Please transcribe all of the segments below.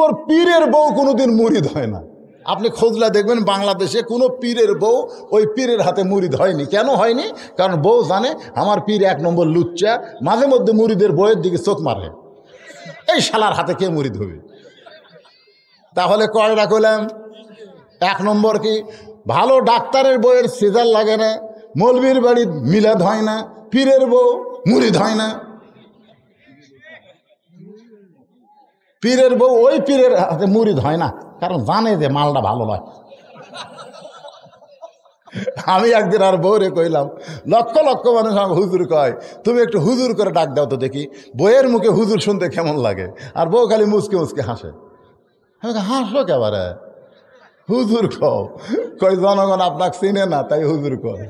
নম্বর, পীরের বউ কোনোদিন মুরিদ হয় না। আপনি খোঁজলা দেখবেন বাংলাদেশে কোনো পীরের বউ ওই পীরের হাতে মুরিদ হয়নি। কেন হয়নি? কারণ বউ জানে আমার পীর 1 নম্বর লুচ্চা, মাঝে মধ্যে মুরিদের বউয়ের দিকে চোখ মারে, এই শালার হাতে কে মুরিদ হবে। তাহলে কয়টা করলাম? 1 নম্বর কি, ভালো ডাক্তারের বউয়ের সিজার লাগে না, মৌলবীর বাড়ির মিলাদ হয় না, পীরের বউ মুরিদ হয় না। পীরের বউ ওই পীরের হাতে মুরিদ হয় না, কারণ জানে যে মালটা ভালো নয়। আমি একদিন আর বউরে কইলাম, লক্ষ লক্ষ মানুষ আমাকে হুজুর কয়, তুমি একটু হুজুর করে ডাক দাও তো দেখি, বইয়ের মুখে হুজুর শুনতে কেমন লাগে। আর বউ খালি মুচকে মুচকে হাসে। হাসলো কেবারে, হুজুর কও। কই জনগণ আপনাকে চিনে না তাই হুজুর কয়,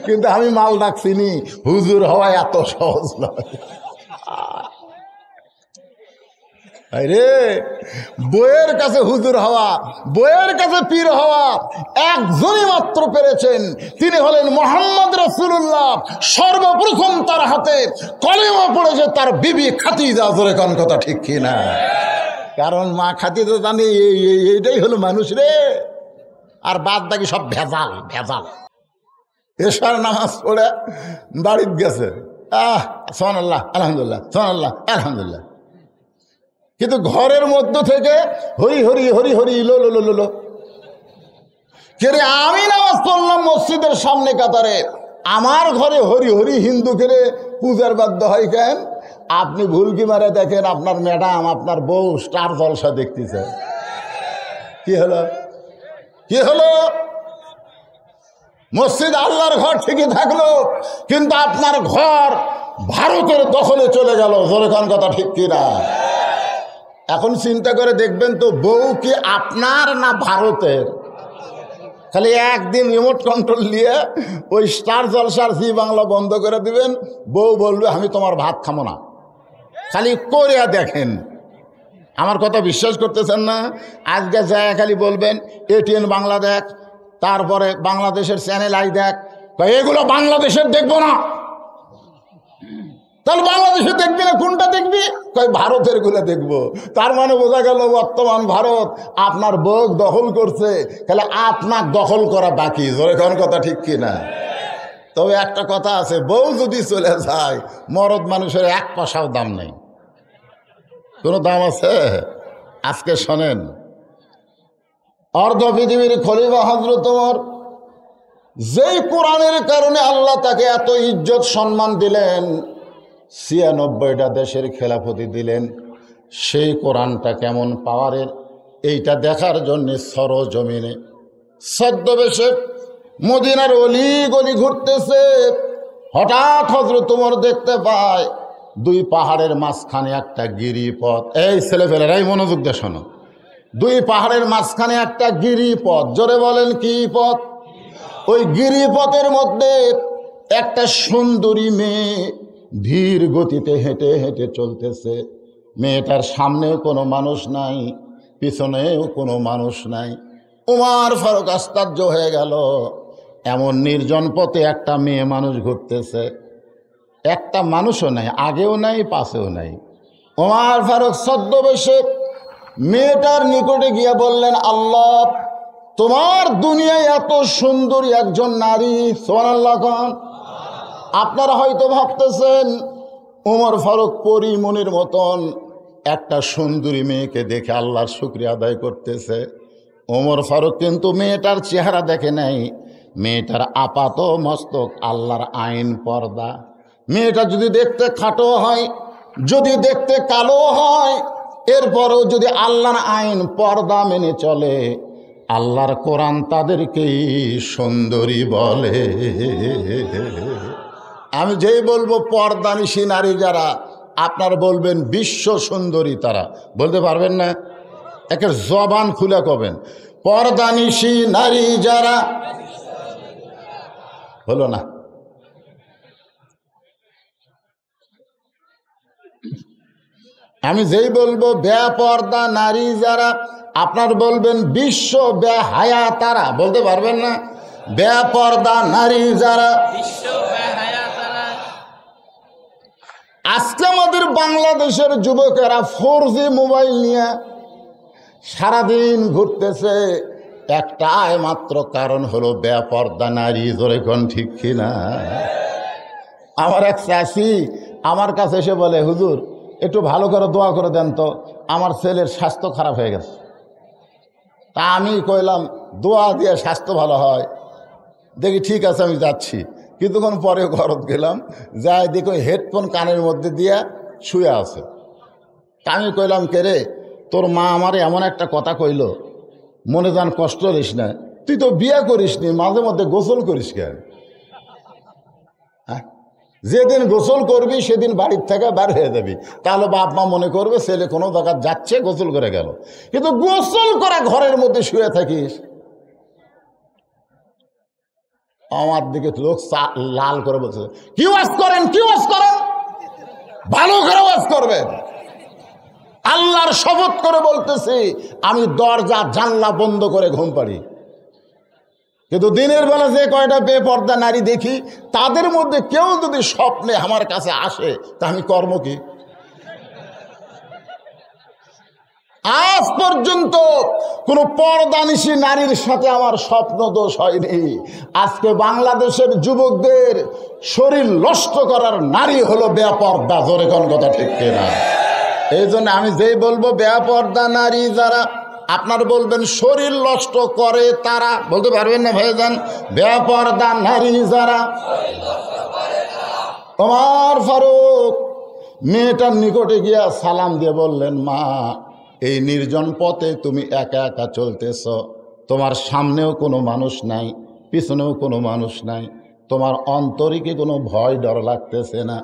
কিন্তু আমি মাল ডাক চিনি, হুজুর হওয়া এত সহজ নয়। রে বইয়ের কাছে হুজুর হওয়া, বইয়ের কাছে পীর হওয়া একজনই মাত্র পেরেছেন, তিনি হলেন মুহাম্মদ রাসূলুল্লাহ। সর্বপ্রথম তার হাতে কলেমা পড়েছে তার বিবি খাদিজা। জোরে কোন কথা ঠিক কিনা? কারণ মা খাদিজা জানি এইটাই হলো মানুষ রে, আর বাদ বাকি সব ভেজাল ভেজাল। এশার নামাজ পড়ে বাড়িতে গেছে, সুবহানাল্লাহ আলহামদুলিল্লাহ, সুবহানাল্লাহ আলহামদুলিল্লাহ, কিন্তু ঘরের মধ্য থেকে হরি হরি হরি হরি লো লো লো লো। কেরে আমি নামাজ পড়লাম মসজিদের সামনে কাতারে, আমার ঘরে হরি হরি হিন্দু কেরে পূজার বাধ্য হয় কেন? আপনি ভুল কি মারে দেখেন, আপনার ম্যাডাম আপনার বউ স্টার জলসা দেখতেছে। কি হলো? কি হলো? মসজিদ আল্লাহর ঘর ঠিকই থাকলো, কিন্তু আপনার ঘর ভারতের দখলে চলে গেল। জোরে কোন কথা ঠিক কিনা? এখন চিন্তা করে দেখবেন তো, বউ কি আপনার না ভারতের? খালি একদিন রিমোট কন্ট্রোল নিয়ে ওই স্টার জলসার জি বাংলা বন্ধ করে দিবেন, বউ বলবে আমি তোমার ভাত খাবো না। খালি করে দেখেন। আমার কথা বিশ্বাস করতেছেন না? আজকে যায় খালি বলবেন এটিএন বাংলা দেখ, তারপরে বাংলাদেশের চ্যানেল আই দেখ, এগুলো বাংলাদেশের দেখবো না। তাহলে বাংলাদেশে দেখবি না, কোনটা দেখবি? ভারতের গুলো দেখবো। তার মানে বোঝা গেল বর্তমান ভারত আপনার বউ দখল করছে, তাহলে আপনার দখল করা বাকি। জোরে কোন কথা ঠিক কিনা? তবে একটা কথা আছে, বউ যদি চলে যায় মরদ মানুষের 1 পয়সাও দাম নেই। কোনো দাম আছে? আজকে শোনেন, অর্ধ পৃথিবীর খলিফা হযরত ওমর, যেই কোরআনের কারণে আল্লাহ তাকে এত ইজ্জত সম্মান দিলেন, 96টা দেশের খেলাফতি দিলেন, সেই কোরআনটা কেমন পাওয়ারের এইটা দেখার জন্য সরজমিনে ছদ্মবেশে মদিনার অলি গলি ঘুরতেছে। হঠাৎ হযরত ওমর দেখতে পায় 2 পাহাড়ের মাঝখানে একটা গিরিপথ। এই ছেলেপেলেরাই মনোযোগ দিয়ে শোনো, 2 পাহাড়ের মাঝখানে একটা গিরিপথ। জোরে বলেন কি পথ? ওই গিরিপথের মধ্যে একটা সুন্দরী মেয়ে ধীর গতিতে হেঁটে হেঁটে চলতেছে। মেয়েটার সামনেও কোনো মানুষ নাই, পিছনেও কোনো মানুষ নাই। ওমর ফারুক আশ্চর্য হয়ে গেল, এমন নির্জন পথে একটা মেয়ে মানুষ ঘুরতেছে, একটা মানুষও নাই, আগেও নাই পাশেও নাই। ওমর ফারুক ছদ্মবেশে মেয়েটার নিকটে গিয়ে বললেন, আল্লাহ, তোমার দুনিয়ায় এত সুন্দরী একজন নারী। সুবহানাল্লাহ খান। আপনারা হয়তো ভাবতেছেন ওমর ফারুক পরিমণির মতন একটা সুন্দরী মেয়েকে দেখে আল্লাহর শুকরিয়া আদায় করতেছে। ওমর ফারুক কিন্তু মেয়েটার চেহারা দেখে নাই, মেয়েটার আপাত মস্তক আল্লাহর আইন পর্দা। মেয়েটা যদি দেখতে খাটো হয়, যদি দেখতে কালো হয়, এরপরও যদি আল্লাহর আইন পর্দা মেনে চলে, আল্লাহর কোরআন তাদেরকেই সুন্দরী বলে। আমি যেই বলবো পর্দানিশী নারী যারা, আপনার বলবেন বিশ্ব সুন্দরী তারা, বলতে পারবেন না? একের জবান খুলে কবেন পর্দানিশী নারী যারা, হলো না? আমি যেই বলবো বেপর্দা নারী যারা, আপনার বলবেন বিশ্ব বেহায়া তারা, বলতে পারবেন না? বেপর্দা নারী যারা। আজকে আমাদের বাংলাদেশের যুবকেরা 4G মোবাইল নিয়ে সারাদিন ঘুরতেছে, একটাই মাত্র কারণ হলো বেপর্দা নারী। জোরে কোন ঠিক কিনা? আমার এক চাষি আমার কাছে এসে বলে, হুজুর একটু ভালো করে দোয়া করে দেন তো, আমার ছেলের স্বাস্থ্য খারাপ হয়ে গেছে। তা আমি কইলাম, দোয়া দিয়ে স্বাস্থ্য ভালো হয়? দেখি ঠিক আছে, আমি যাচ্ছি। কিছুক্ষণ পরে ঘরত গেলাম, যাই দেখো হেডফোন কানের মধ্যে দিয়া শুয়ে আছে। তা আমি কইলাম, কে রে, তোর মা আমারে এমন একটা কথা কইল, মনে যান কষ্ট করিস না, তুই তো বিয়ে করিস নি, মাঝে মধ্যে গোসল করিস কেন? হ্যাঁ, যেদিন গোসল করবি সেদিন বাড়ির থেকে বার হয়ে যাবি, তাহলে বাপ মা মনে করবে ছেলে কোনো জায়গা যাচ্ছে, গোসল করে গেল। কিন্তু গোসল করা ঘরের মধ্যে শুয়ে থাকিস। আমার দিকে লোক লাল করে বলছে, কি ওয়াজ করেন, কি ওয়াজ করেন? ভালো করে ওয়াজ করবেন। আল্লাহর শপথ করে বলতেছি, আমি দরজা জানলা বন্ধ করে ঘুম পাড়ি। কিন্তু দিনের বেলা যে কয়টা বেপর্দা নারী দেখি, তাদের মধ্যে কেউ যদি স্বপ্নে আমার কাছে আসে, তা আমি কর্ম কি? আজ পর্যন্ত কোন পর্দানিশী নারীর সাথে আমার স্বপ্ন দোষ হয়নি। আজকে বাংলাদেশের যুবকদের শরীর নষ্ট করার নারী হলো বেপর্দা। জোরে কোন কথা ঠিক কিনা? এই জন্য আমি যেই বলবো বেপর্দা নারী যারা, আপনার বলবেন শরীর নষ্ট করে তারা, বলতে পারবেন না ভাইজান? বেপর্দা নারী যারা। ওমর ফারুক মেয়েটার নিকটে গিয়া সালাম দিয়ে বললেন, মা, এই নির্জন পথে তুমি একা একা চলতেছ, তোমার সামনেও কোনো মানুষ নাই, পিছনেও কোনো মানুষ নাই, তোমার অন্তরে কি কোনো ভয় ডর লাগতেছে না?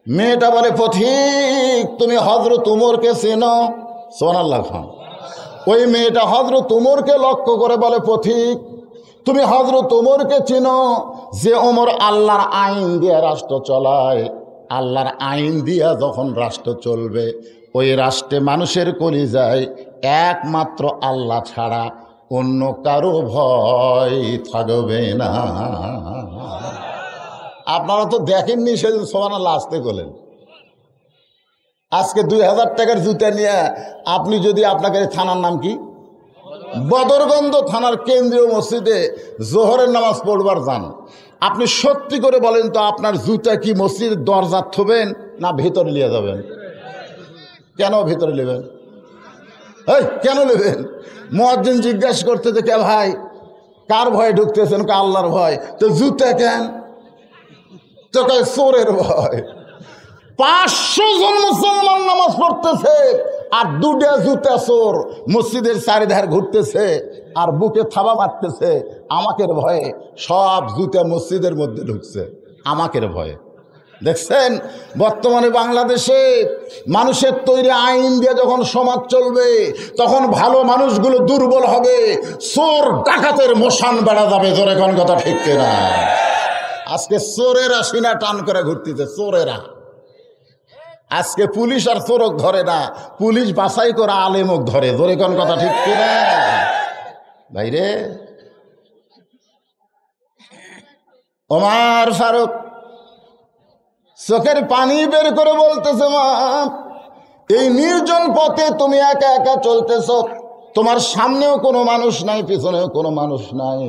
মেয়েটা বলে, পথিক তুমি হযরত উমরকে চেনো? সুবহানাল্লাহ খান। ওই মেয়েটা হযরত উমরকে লক্ষ্য করে বলে, পথিক তুমি হযরত উমরকে চিনো? যে ওমর আল্লাহর আইন দিয়ে রাষ্ট্র চলায়। আল্লাহর আইন দিয়া যখন রাষ্ট্র চলবে, ওই রাষ্ট্রে মানুষের কলিজায় একমাত্র আল্লাহ ছাড়া অন্য কারো ভয় থাকবে না। আপনারা তো দেখেননি সেদিন সুবহানাল্লাহ আসতে বলেন। আজকে 2000 টাকার জুতা নিয়ে আপনি যদি, আপনাকে থানার নাম কি, বদরগঞ্জ থানার কেন্দ্রীয় মসজিদে জোহরের নামাজ পড়বার যান, আপনি সত্যি করে বলেন তো, আপনার জুতা কি মসজিদের দরজা থবেন না ভেতরে নিয়ে যাবেন? কেন ভেতরে নেবেন? এই কেন নেবেন? মুয়াজ্জিন জিজ্ঞাসা করতে যে, কে ভাই কার ভয়ে ঢুকতেছেন? আল্লাহর ভয়। তো জুতা কেন? তো কয় চোরের ভয়। 500 জন মুসলমান নামাজ পড়তেছে, আর 2টা জুতা চোর মসজিদের চারিধার ঘুরতেছে আর বুকে থাবা মারতেছে আমাকের ভয়ে। সব জুতা মসজিদের মধ্যে ঢুকছে আমাকের ভয়ে। দেখছেন বর্তমানে বাংলাদেশে মানুষের তৈরি আইন দিয়ে যখন সমাজ চলবে, তখন ভালো মানুষগুলো দুর্বল হবে, চোর ডাকাতের মশান বেড়া যাবে। জোরে কোন কথা ঠিক কিনা? আজকে চোরেরা সিনা টান করে ঘুরতেছে, চোরেরা। আজকে পুলিশ আর চোরক ধরে না, পুলিশ বাছাই করে আলেমক ধরে। জোরে কোন কথা ঠিক কিনা ভাইরে? ওমর ফারুক চোখের পানি বের করে বলতেছে, মা, এই নির্জন পথে তুমি একা একা চলতেছ, তোমার সামনেও কোনো মানুষ নাই, পিছনেও কোনো মানুষ নাই।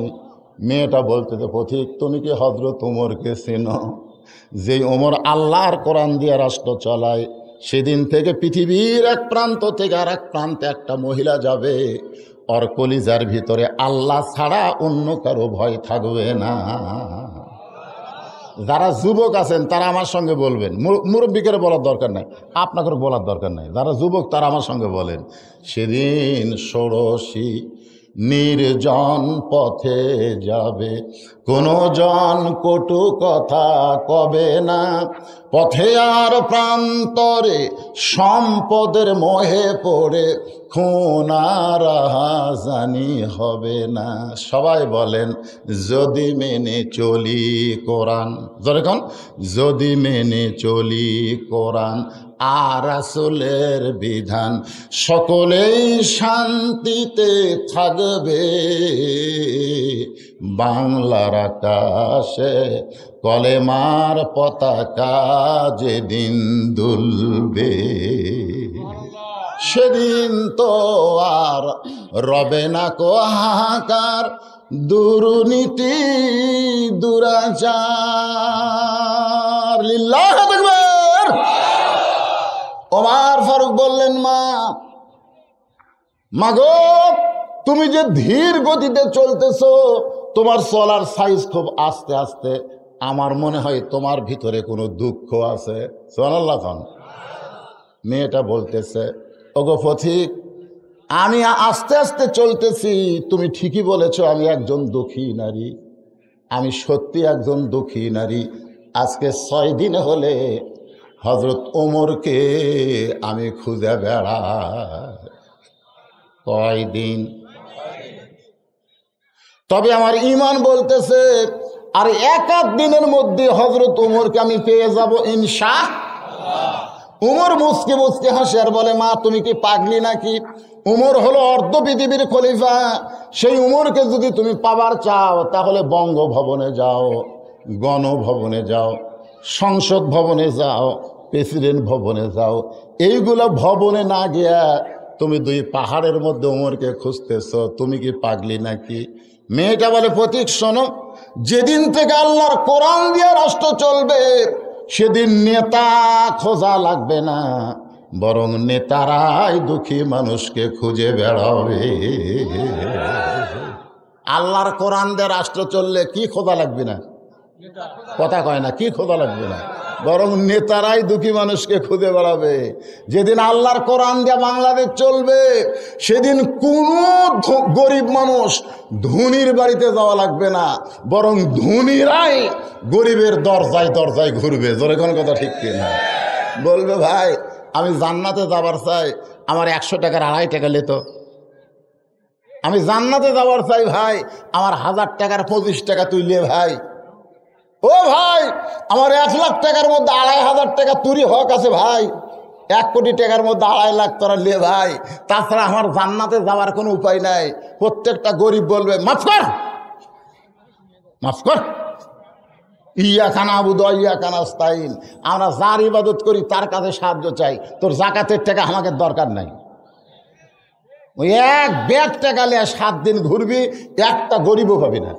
মেয়েটা বলতেছে, পথিক তুমি কি হযরত উমরকে চেনো? যেই ওমর আল্লাহর কোরআন দিয়ে রাষ্ট্র চালায়, সেদিন থেকে পৃথিবীর এক প্রান্ত থেকে আর এক প্রান্তে একটা মহিলা যাবে, ওর কলিজার ভিতরে আল্লাহ ছাড়া অন্য কারো ভয় থাকবে না। যারা যুবক আছেন তারা আমার সঙ্গে বলবেন, মুরব্বীকে বলার দরকার নাই, আপনাকে বলার দরকার নাই। যারা যুবক তারা আমার সঙ্গে বলেন, সেদিন ষোড়শী নির্জন পথে যাবে, কোনো জন কটু কথা কবে না, পথে আর প্রান্তরে সম্পদের মোহে পড়ে খুন আর রাহাজানি হবে না। সবাই বলেন, যদি মেনে চলি কোরআন। যেরকম যদি মেনে চলি কোরআন আর রাসূলের বিধান, সকলেই শান্তিতে থাকবে, বাংলার আকাশে কলেমার পতাকা যেদিন দুলবে। সেদিন তো আর রবে না কো হাহাকার, দুর্নীতি দুরাচার। লিল্লাহু আকবার। ওমর ফারুক বললেন, মা গো, তুমি যে ধীর গতিতে চলতেছো, তোমার চলার সাইজ খুব আস্তে আস্তে, আমার মনে হয় তোমার ভিতরে কোনো দুঃখ আছে। সুবহানাল্লাহ। মেয়েটা বলতেছে, ওগো পথিক, আমি আস্তে আস্তে চলতেছি, তুমি ঠিকই বলেছো, আমি একজন দুঃখী নারী, আমি সত্যি একজন দুঃখী নারী। আজকে 6 দিন হলে হযরত ওমরকে আমি খুঁজে বেড়াই। কয়দিন? তবে আমার ঈমান বলতেছে আর 1-8 দিনের মধ্যে হযরত ওমরকে আমি পেয়ে যাব ইনশাআল্লাহ। উমর মুসকে মুসকে হাসে আর বলে, মা তুমি কি পাগলি নাকি? উমর হলো অর্ধ পৃথিবীর খলিফা। সেই উমরকে যদি তুমি পাবার চাও, তাহলে বঙ্গভবনে যাও, গণভবনে যাও, সংসদ ভবনে যাও, প্রেসিডেন্ট ভবনে যাও। এইগুলা ভবনে না গিয়া তুমি 2 পাহাড়ের মধ্যে উমরকে খুঁজতেছ, তুমি কি পাগলি নাকি? মেয়েটা বলে, পথিক শোনো, যেদিন থেকে আল্লাহর কোরআন দিয়ে রাষ্ট্র চলবে, সেদিন নেতা খোঁজা লাগবে না, বরং নেতারাই দুঃখী মানুষকে খুঁজে বেড়াবে। আল্লাহর কোরআন দিয়ে রাষ্ট্র চললে কি খোঁজা লাগবে না? কথা কয় না, কি খোঁজা লাগবে না, বরং নেতারাই দুঃখী মানুষকে খুঁজে বেড়াবে। যেদিন আল্লাহর কোরআন দিয়ে বাংলাদেশ চলবে, সেদিন কোনো গরিব মানুষ ধনীর বাড়িতে যাওয়া লাগবে না, বরং ধনীরাই গরিবের দরজায় দরজায় ঘুরবে। জোরে কোন কথা ঠিক কিনা? বলবে, ভাই আমি জান্নাতে যাবার চাই, আমার 100 টাকার 2.5 টাকা লেতো। আমি জান্নাতে যাবার চাই ভাই, আমার 1000 টাকার 25 টাকা তুই লে ভাই। ও ভাই, আমার 1 লাখ টাকার মধ্যে 2,500 টাকা তুরি হক আছে ভাই। 1 কোটি টাকার মধ্যে 2.5 লাখ তোরা লে ভাই। তাছাড়া আমার জান্নাতে যাওয়ার কোনো উপায় নাই। প্রত্যেকটা গরিব বলবে, মাফ কর, মাফ কর। ইয়াকা নাবুদু ওয়া ইয়াকা নাস্তাইন। আমরা যার ইবাদত করি তার কাছে সাহায্য চাই। তোর যাকাতের টাকা আমাকে দরকার নাই। ওই 1 ব্যাগ টাকা নিয়ে 7 দিন ঘুরবি, একটা গরিবও পাবি না।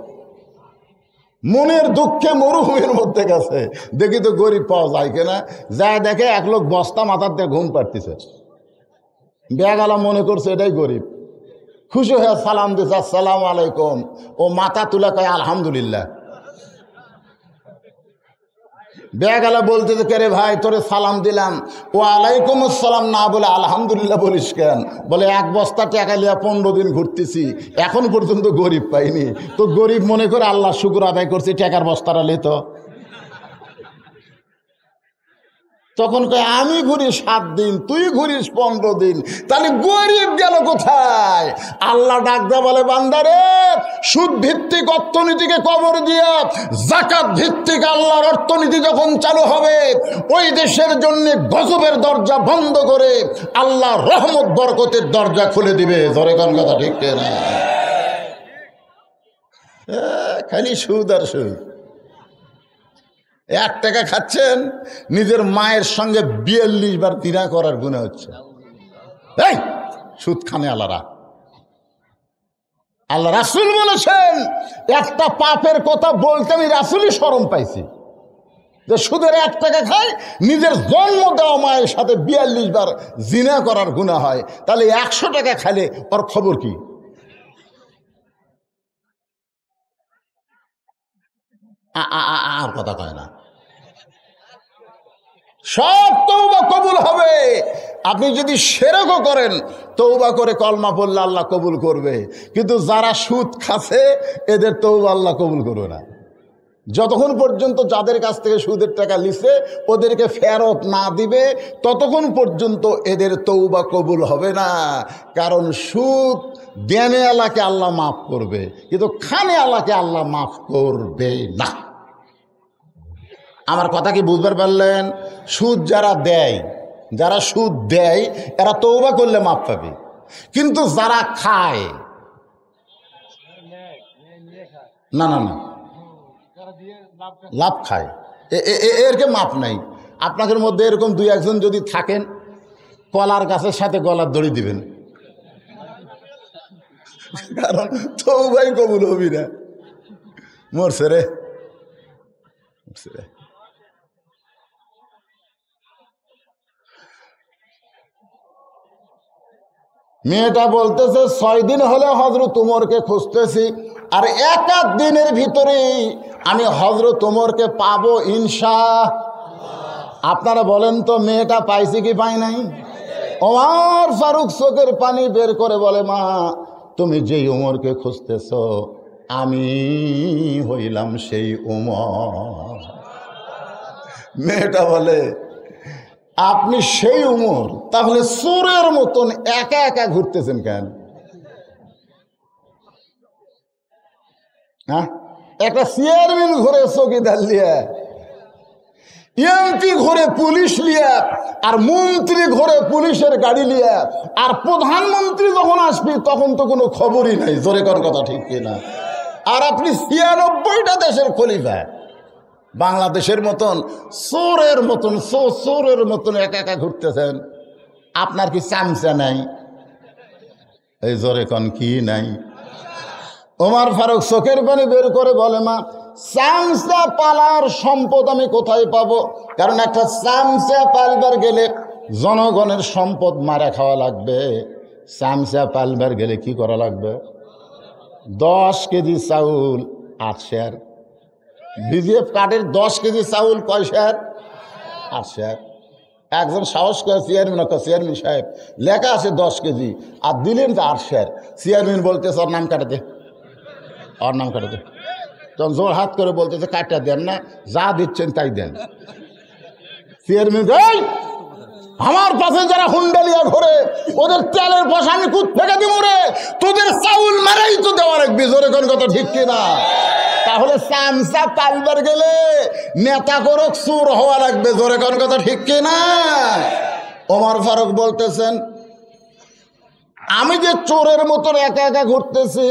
মনের দুঃখে মরুভূমির মধ্যে গেছে, দেখি তো গরিব পাওয়া যায় কিনা। যায় দেখে 1 লোক বস্তা মাথার দিয়ে ঘুম পাড়তেছে। ব্যাগালা মনে করছে এটাই গরিব, খুশি হয়ে সালাম দিছে, আসসালামু আলাইকুম। ও মাথা তুলে কয় আলহামদুলিল্লাহ। ব্যাগালা বলতেছে, কে রে ভাই, তোরে সালাম দিলাম, ও আলাইকুম আসসালাম না বলে আলহামদুলিল্লাহ বলিস কেন? বলে 1 বস্তা টাকা লিয়া 15 দিন ঘুরতেছি, এখন পর্যন্ত গরিব পাইনি। তো গরিব মনে করে আল্লাহ শুকর আদায় করছি, টাকার বস্তাটা লেত। তখন কয়, আমি ঘুরি 7 দিন, তুই ঘুরিস 15 দিন, তাহলে গরিব গেল কোথায়? আল্লাহ ডাক দেয়া বলে, বান্দারে, সুদ ভিত্তিক অর্থনীতিকে কবর দিয়া যাকাত ভিত্তিক আল্লাহর অর্থনীতি যখন চালু হবে, ওই দেশের জন্য গজবের দরজা বন্ধ করে আল্লাহ রহমত বরকতের দরজা খুলে দিবে। জোরে কোন কথা ঠিক না? খালি সুদ আর সুদ। 1 টাকা খাচ্ছেন, নিজের মায়ের সঙ্গে 42 বার তিনা করার গুনাহ হচ্ছে। এই সুদ খানে আল্লাহরা, আল্লাহ রাসূল বলেছেন, একটা পাপের কথা বলতে আমি রাসূলই শরম পাইছি, যে সুদের 1 টাকা খায়, নিজের জন্ম দেওয়া মায়ের সাথে 42 বার জিনা করার গুনাহ হয়, তাহলে 100 টাকা খাইলে ওর খবর কি? আর কথা কয় না। সব তওবা কবুল হবে। আপনি যদি শিরকও করেন, তওবা করে কলমা পড়লে আল্লাহ কবুল করবে, কিন্তু যারা সুদ খাচ্ছে এদের তওবা আল্লাহ কবুল করবে না। যতক্ষণ পর্যন্ত যাদের কাছ থেকে সুদের টাকা লিছে ওদেরকে ফেরত না দিবে, ততক্ষণ পর্যন্ত এদের তওবা কবুল হবে না। কারণ সুদ দেনে আল্লাহকে আল্লাহ মাফ করবে, কিন্তু খানে আল্লাহকে আল্লাহ মাফ করবে না। আমার কথা কি বুঝতে পারলেন? সুদ যারা দেয়, যারা সুদ দেয় এরা তওবা করলে মাফ পাবে, কিন্তু যারা খায় না না না লাভ খায়, এরকে মাপ নাই। আপনাদের মধ্যে এরকম 2-1 জন যদি থাকেন, কলার গাছের সাথে গলার দড়ি দিবেন, কারণ তওবাই কবুল হবি না। মরছে রে, মরছে রে। মেয়েটা বলতেছে 6 দিন হলে হযরত উমরকে খুঁজতেছি, আর এক দিনের ভিতরেই আমি হযরত উমরকে পাবো ইনশাআল্লাহ। আপনারা বলেন তো মেয়েটা পাইছে কি পাই নাই? ওমর ফারুক চোখের পানি বের করে বলে, মা তুমি যেই উমরকে খুঁজতেছ আমি হইলাম সেই উমর। মেয়েটা বলে, আপনি সেই উমর, তাহলে চোরের মতন একা একা ঘুরতেছেন কেন? হ্যাঁ, একটা চেয়ারম্যান ঘুরে চৌকিদার লিয়া, এমপি ঘুরে পুলিশ লিয়া, আর মন্ত্রী ঘুরে পুলিশের গাড়ি লিয়া, আর প্রধানমন্ত্রী যখন আসবি তখন তো কোনো খবরই নাই। জোরে কোন কথা ঠিক কিনা? আর আপনি 96টা দেশের খলিফা, বাংলাদেশের মতন চোরের মতন চোরের মতন একা একা ঘুরতেছেন। আপনার কি চামচা নাই? এই জোরে কোন কি নাই? ওমর ফারুক চোখের পানি বের করে বলে, মা চামচা পালার সম্পদ আমি কোথায় পাবো? কারণ একটা চামচা পালবার গেলে জনগণের সম্পদ মারা খাওয়া লাগবে। চামচা পালবার গেলে কি করা লাগবে? 10 কেজি চাউল 8 শেয়ার। বিজিএফ কার্ডের 10 কেজি চাউল কয় শেয়ার? 8 শেয়ার। একজন সাহস করে চেয়ারম্যান সাহেব, লেখা আছে 10 কেজি, আর দিলেন তো 8 শেয়ার। চেয়ারম্যান বলতেছে ওর নাম কাটাতে, ওর নাম কাটাতে। তখন জোর হাত করে বলতেছে কাটটা দেন না, যা দিচ্ছেন তাই দেন। চেয়ারম্যান, আমার পাশে যারা হুন্ডালিয়া ঘোরে ওদের তেলের পয়সা আমি কুত থেকে দিব রে, তোদের চাউল মারাই তো দেওয়া রাখবি। জোরে কোন কথা ঠিক কিনা? তাহলে চামচা পালবার গেলে নেতা করক চোর হওয়া লাগবে। জোরে কোন কথা ঠিক কিনা? ওমর ফারুক বলতেছেন, আমি যে চোরের মতন একা একা ঘুরতেছি,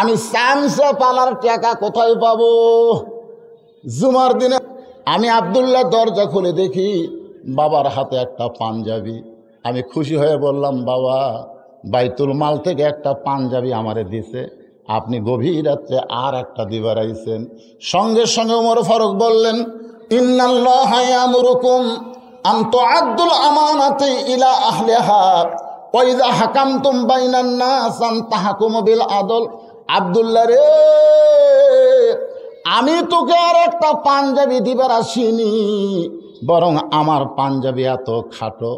আমি চামচা পালার টাকা কোথায় পাবো? জুমার দিনে আমি আব্দুল্লাহ দরজা খুলে দেখি বাবার হাতে একটা পাঞ্জাবি। আমি খুশি হয়ে বললাম, বাবা বাইতুল মাল থেকে একটা পাঞ্জাবি আমারে দিছে, আপনি গভীর রাত্রে আর একটা দিবার আইছেন। সঙ্গে সঙ্গে ওমর ফারুক বললেন, ইন্নাল্লাহা ইয়ামুরুকুম আন তুআদ্দুল আমানাতি ইলা আহলিহা ওয়া ইযা হাকামতুম বাইনান নাস আন তাহকুমু বিল আদল। আব্দুল্লাহ রে, আমি তোকে আর একটা পাঞ্জাবি দিবার আসিনি, বরং আমার পাঞ্জাবি এত খাটো,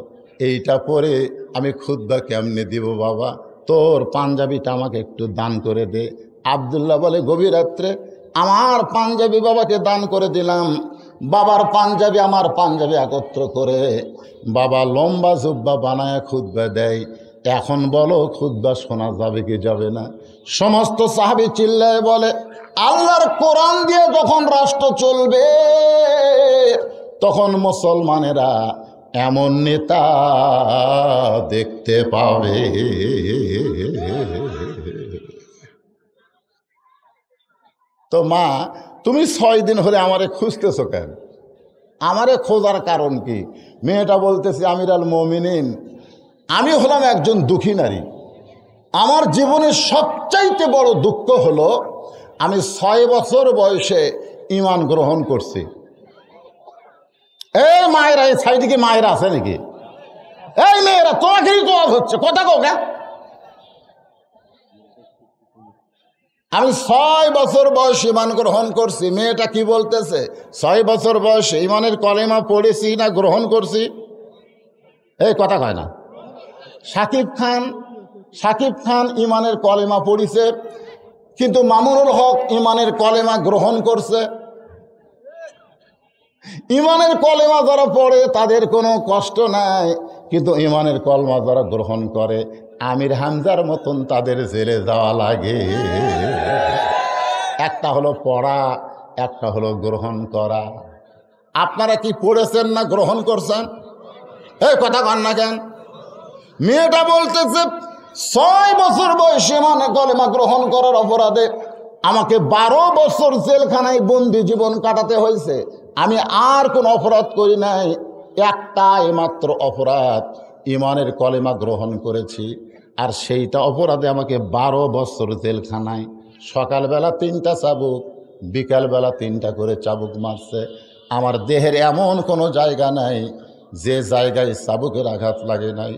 এইটা পরে আমি খুতবা কেমনে দিব বাবা? তোর পাঞ্জাবিটা আমাকে একটু দান করে দে। আব্দুল্লাহ বলে, গভীর রাত্রে আমার পাঞ্জাবি বাবাকে দান করে দিলাম। বাবার পাঞ্জাবি আমার পাঞ্জাবি একত্র করে বাবা লম্বা জুব্বা বানায় খুতবা দেয়। এখন বলো খুতবা শোনা যাবে কি যাবে না? সমস্ত সাহাবী চিল্লায় বলে, আল্লাহর কোরআন দিয়ে যখন রাষ্ট্র চলবে তখন মুসলমানেরা এমন নেতা দেখতে পাবে। তো মা, তুমি 6 দিন হলে আমারে খুঁজতেছো কেন? আমারে খোঁজার কারণ কি? মেয়েটা বলতেছে, আমিরাল মুমিনিন, আমি হলাম একজন দুঃখী নারী। আমার জীবনের সবচাইতে বড় দুঃখ হলো আমি 6 বছর বয়সে ঈমান গ্রহণ করছি। এই মায়েরা, এই সাইডে কি মায়েরা আছে নাকি? এই মেয়েরা, তোমাকেই তো হচ্ছে কথা কও কেন? আমি 6 বছর বয়সে ঈমান গ্রহণ করছি। মেয়েটা কি বলতেছে? 6 বছর বয়সে ঈমানের কলেমা পড়েছি না গ্রহণ করছি? এই কথা কয় না। শাকিব খান ঈমানের কলেমা পড়িছে, কিন্তু মামুনুল হক ঈমানের কলেমা গ্রহণ করছে। ঈমানের কলেমা যারা পড়ে তাদের কোনো কষ্ট নাই, কিন্তু ঈমানের কলেমা যারা গ্রহণ করে আমির হামজার মতন তাদের জেলে যাওয়া লাগে। একটা হলো পড়া, একটা হলো গ্রহণ করা। আপনারা কি পড়েছেন না গ্রহণ করছেন? এই কথা কন না কেন? মেয়েটা বলতেছে 6 বছর বয়সে মানে কলেমা গ্রহণ করার অপরাধে আমাকে 12 বছর জেলখানায় বন্দি জীবন কাটাতে হয়েছে। আমি আর কোন অপরাধ করি নাই, একটাই মাত্র অপরাধ, ইমানের কলেমা গ্রহণ করেছি, আর সেইটা অপরাধে আমাকে 12 বছর জেলখানায়, সকালবেলা 3টা চাবুক, বিকালবেলা 3টা করে চাবুক মারছে। আমার দেহের এমন কোনো জায়গা নাই যে জায়গায় চাবুকের আঘাত লাগে নাই।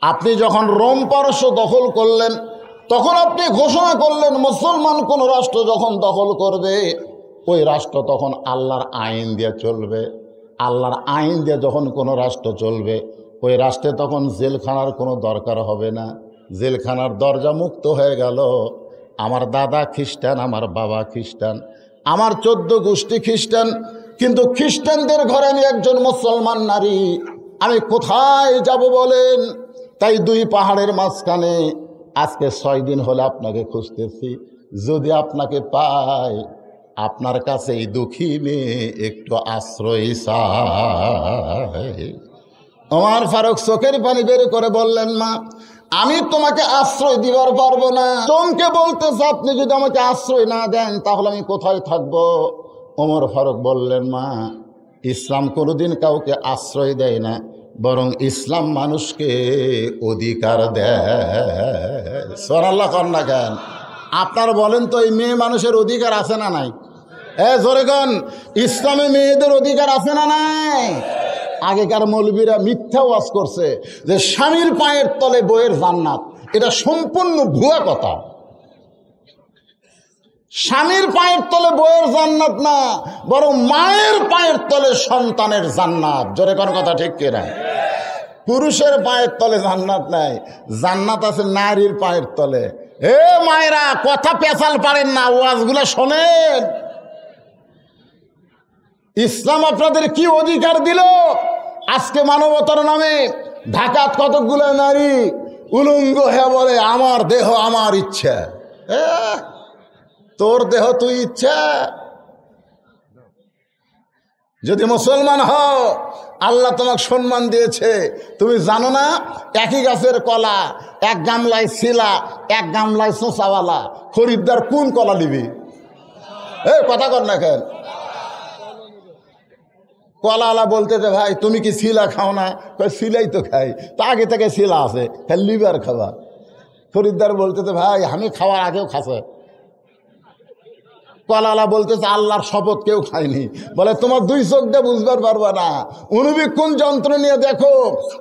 আপনি যখন রোম পারস্য দখল করলেন, তখন আপনি ঘোষণা করলেন মুসলমান কোন রাষ্ট্র যখন দখল করবে, ওই রাষ্ট্র তখন আল্লাহর আইন দিয়ে চলবে। আল্লাহর আইন দিয়ে যখন কোনো রাষ্ট্র চলবে, ওই রাষ্ট্রে তখন জেলখানার কোনো দরকার হবে না। জেলখানার দরজা মুক্ত হয়ে গেল। আমার দাদা খ্রিস্টান, আমার বাবা খ্রিস্টান, আমার 14 গোষ্ঠী খ্রিস্টান, কিন্তু খ্রিস্টানদের ঘরে আমি একজন মুসলমান নারী, আমি কোথায় যাব বলেন? তাই 2 পাহাড়ের মাঝখানে আজকে 6 দিন হলে আপনাকে খুঁজতেছি। যদি আপনাকে পাই, আপনার কাছে এই দুঃখী মেয়ে একটু আশ্রয় চায়। ওমর ফারুক চোখের পানি বের করে বললেন, মা আমি তোমাকে আশ্রয় দিবার পারবো না। চমকে বলতেছে, আপনি যদি আমাকে আশ্রয় না দেন তাহলে আমি কোথায় থাকবো? ওমর ফারুক বললেন, মা ইসলাম কোনোদিন কাউকে আশ্রয় দেয় না, বরং ইসলাম মানুষকে অধিকার দেয়। সুবহানাল্লাহ কন্যা কেন? আপনার বলেন তো, এই মেয়ে মানুষের অধিকার আছে না নাই? জোরে কন, ইসলামে মেয়েদের অধিকার আছে না নাই? আগেকার মৌলবীরা মিথ্যা ওয়াজ করছে যে স্বামীর পায়ের তলে বউয়ের জান্নাত। এটা সম্পূর্ণ ভুয়া কথা। স্বামীর পায়ের তলে বউয়ের জান্নাত না, বরং মায়ের পায়ের তলে সন্তানের জান্নাত। জোরে কোন কথা ঠিক কিনা? পুরুষের পায়ের তলে জান্নাত নাই, জান্নাত আছে নারীর পায়ের তলে। এ মায়েরা, কথা পেঁচাল পারেন না, ওয়াজগুলো শোনেন। ইসলাম আপনাদের কি অধিকার দিল? আজকে মানবতার নামে ঢাকাত কতকগুলো নারী উলঙ্গ হয়ে বলে আমার দেহ আমার ইচ্ছা। তোর দেহ তুই ইচ্ছা? যদি মুসলমান হও, আল্লাহ তোমাকে সম্মান দিয়েছে। তুমি জানো না, একই গাছের কলা, এক গামলায় ছিলা, এক গামলায় শোষাওয়ালা, খরিদ্দার কোন কলা নিবি? কথা কর না কেন? কলাওয়ালা বলতেছে, ভাই তুমি কি ছিলা খাও না? ছিলাই তো খাই, তা আগে থেকে ছিলা আছে, খালি লিভার খাবা। খরিদ্দার বলতেছে, ভাই আমি খাওয়ার আগেও খাসে। কলাওয়ালা বলতেছে, আল্লাহর শপথ কেউ খায়নি। বলে তোমার 2 চোখ দিয়ে বুঝবার পারবা না, অনুবীক্ষণ যন্ত্র নিয়ে দেখো,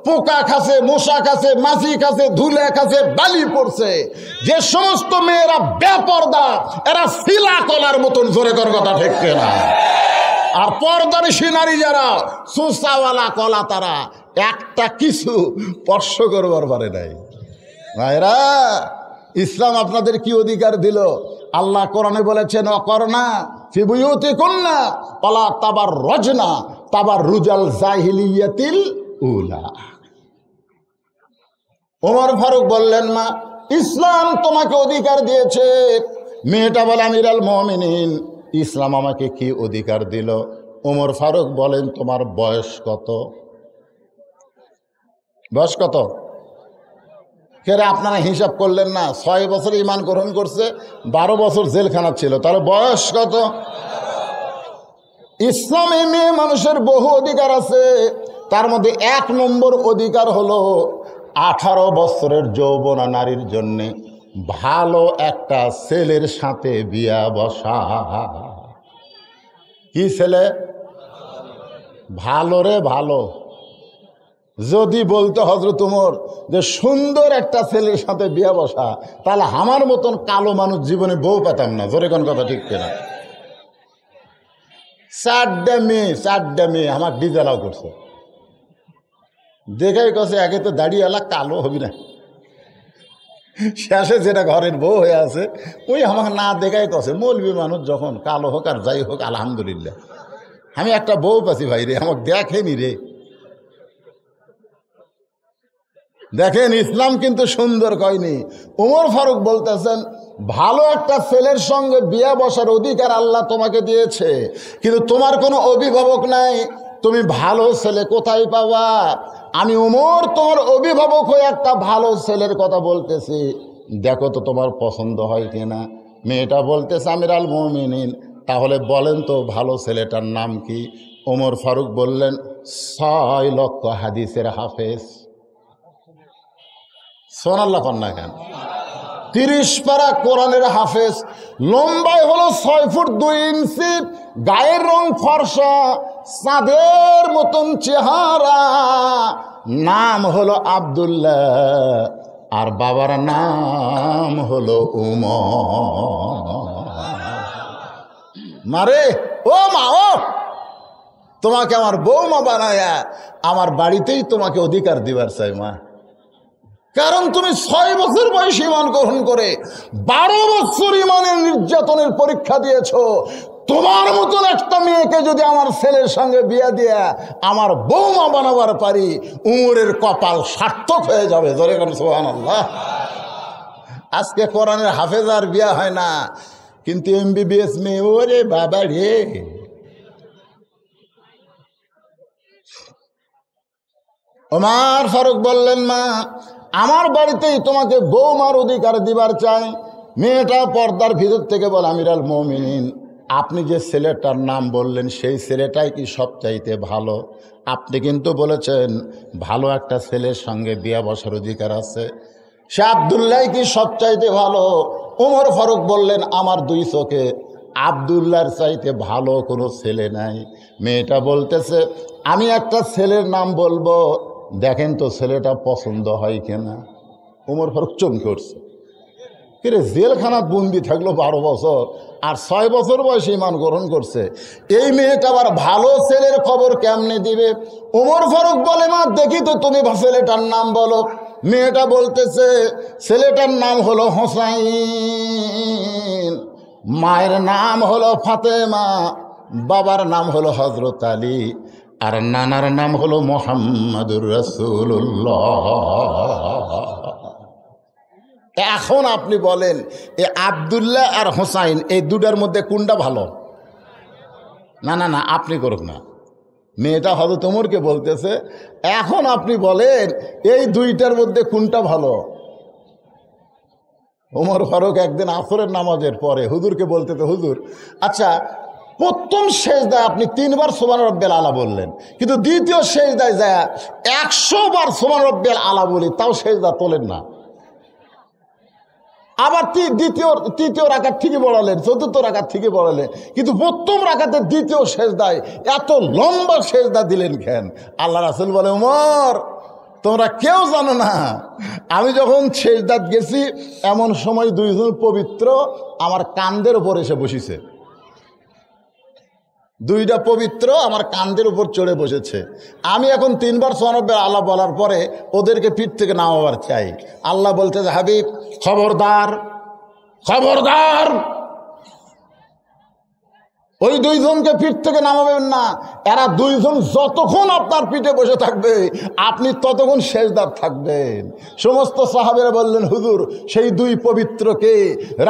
পোকা খাসে, মশা খাসে, মাছি খাসে, ধুলে খাসে, বালি পড়ছে। যে সমস্ত মেয়েরা বেপর্দা, এরা শিলা কলার মতন। জোরে কর কথা ঠিক না? আর পর্দানিশী নারী যারা, সুসাওয়ালা কলা, তারা একটা কিছু স্পর্শ করবার পারে নাই। ভাইরা, ইসলাম আপনাদের কি অধিকার দিল? আল্লাহ কোরআনে বলেছেন, অকরনা ফি বুয়ুতিকুন্না ওয়ালা তাবাররুজনা তাবাররুজাল জাহিলিয়াতিল উলা। ওমর ফারুক বললেন, মা ইসলাম তোমাকে অধিকার দিয়েছে। মেয়েটা বলে, আমিরুল মুমিনিন, ইসলাম আমাকে কি অধিকার দিল? ওমর ফারুক বলেন, তোমার বয়স কত? বয়স কত? কেরে আপনারা হিসাব করলেন না? 6 বছর ঈমান গ্রহণ করছে, 12 বছর জেলখানা ছিল, তার বয়স কত? ইসলামে মেয়ে মানুষের বহু অধিকার আছে। তার মধ্যে 1 নম্বর অধিকার হলো 18 বছরের যৌবনা নারীর জন্য ভালো একটা ছেলের সাথে বিয়া বসা। কি ছেলে? ভালো রে ভালো। যদি বলতে হযরত ওমর যে সুন্দর একটা ছেলের সাথে বিয়া বসা, তাহলে আমার মতন কালো মানুষ জীবনে বউ পেতাম না। জোরে কোন কথা ঠিক কিনা? 4টা মেয়ে আমার ডিজালাও করছে। দেখাই কছে, আগে তো দাড়িওয়ালা কালো হবি না, শেষে যেটা ঘরের বউ হয়ে আছে ওই আমাকে না দেখাই কছে, মৌলবি মানুষ যখন কালো হোক আর যাই হোক আলহামদুলিল্লাহ, আমি একটা বউ পাচ্ছি ভাই রে, আমাকে দেখেনি রে। দেখেন, ইসলাম কিন্তু সুন্দর কয়নি। ওমর ফারুক বলতেছেন, ভালো একটা ছেলের সঙ্গে বিয়া বসার অধিকার আল্লাহ তোমাকে দিয়েছে, কিন্তু তোমার কোনো অভিভাবক নাই। তুমি ভালো ছেলে কোথায় পাবা? আমি ওমর তোমার অভিভাবক হয়ে একটা ভালো ছেলের কথা বলতেছি, দেখো তো তোমার পছন্দ হয় কিনা। মেয়েটা বলতেছে, আমিরুল মুমিনিন, তাহলে বলেন তো ভালো ছেলেটার নাম কি? ওমর ফারুক বললেন, 6 লক্ষ হাদিসের হাফেজ। সুবহানাল্লাহ কন্যা কেন? 30 পারা কোরআনের হাফেজ, লম্বায় হলো 6 ফুট 2 ইঞ্চি, গায়ের রং ফর্সা, চাঁদের মতন চেহারা, নাম হলো আব্দুল্লাহ, আর বাবার নাম হলো উমর। মারে ও মা, ও তোমাকে আমার বৌমা বানায়া আমার বাড়িতেই তোমাকে অধিকার দিবার চাই মা। কারণ তুমি 6 বছর বয়সে ঈমান গ্রহণ করে 12 বছর ঈমানের নির্যাতনের পরীক্ষা দিয়েছো। তোমার মতন একটা মেয়েকে যদি আমার ছেলের সঙ্গে বিয়ে দিয়া আমার বৌমা বানাবার পারি, উমরের কপাল সার্থক হয়ে যাবে। ধরে কোন সুবহানাল্লাহ। আজকে কোরআনের হাফেজ আর বিয়া হয় না, কিন্তু MBBS মেয়ে, ওরে বাবা রে। ওমর ফারুক বললেন, মা আমার বাড়িতেই তোমাকে বৌমার অধিকার দিবার চাই। মেয়েটা পর্দার ভিতর থেকে বলে, আমিরাল মুমিনিন, আপনি যে ছেলেটার নাম বললেন সেই ছেলেটাই কি সবচাইতে ভালো? আপনি কিন্তু বলেছেন ভালো একটা ছেলের সঙ্গে বিয়া বসার অধিকার আছে, সে আব্দুল্লাহ কি সবচাইতে ভালো? ওমর ফারুক বললেন, আমার 2 চোখে আব্দুল্লাহর চাইতে ভালো কোনো ছেলে নাই। মেয়েটা বলতেছে, আমি একটা ছেলের নাম বলবো, দেখেন তো ছেলেটা পছন্দ হয় কিনা। ওমর ফারুক চমকে উঠছে, কিরে জেলখানা বন্দি থাকলো 12 বছর আর 6 বছর বয়সে ঈমান গ্রহণ করছে, এই মেয়েটা আবার ভালো ছেলের খবর কেমনে দিবে? ওমর ফারুক বলে, মা দেখি তো তুমি ছেলেটার নাম বলো। মেয়েটা বলতেছে, ছেলেটার নাম হলো হোসাইন, মায়ের নাম হলো ফাতেমা, বাবার নাম হলো হযরত আলী, আর নানার নাম হলো মুহাম্মাদুর রাসূলুল্লাহ। এখন আপনি বলেন, এ আব্দুল্লাহ আর হোসাইন এই দুটার মধ্যে কোনটা ভালো? না না না, আপনি করুক না, মেয়েটা হয়তো তোমরকে বলতেছে। এখন আপনি বলেন এই দুইটার মধ্যে কোনটা ভালো? ওমর ফারুক একদিন আসরের নামাজের পরে হুজুরকে বলতেছে, হুজুর আচ্ছা প্রথম সেজদায় আপনি 3 বার সুবহান রাব্বিয়াল আলা বললেন, কিন্তু দ্বিতীয় সেজদায় যায় 100 বার সুবহান রাব্বিয়াল আলা বলি, তাও সেজদা তোলেন না। আবার তৃতীয় রাকাত ঠিকই পড়ালেন, চতুর্থ রাকাত ঠিকই পড়ালেন, কিন্তু প্রথম রাকাতে দ্বিতীয় সেজদায় এত লম্বা সেজদা দিলেন কেন? আল্লাহ রাসূল বলে, ওমর তোমরা কেউ জানো না, আমি যখন সেজদাত গেছি এমন সময় 2 জন পবিত্র আমার কাঁধের উপর এসে বসেছে। 2টা পবিত্র আমার কাঁধের উপর চড়ে বসেছে। আমি এখন 3 বার সুবহান রাব্বিয়াল আলা বলার পরে ওদেরকে পিঠ থেকে নামাবার চাই। আল্লাহ বলতেছে, হাবিব খবরদার, খবরদার, ওই 2 জনকে পিঠ থেকে নামাবেন না। এরা 2 জন যতক্ষণ আপনার পিঠে বসে থাকবে আপনি ততক্ষণ সেজদার থাকবেন। সমস্ত সাহাবেরা বললেন, হুজুর সেই 2 পবিত্রকে?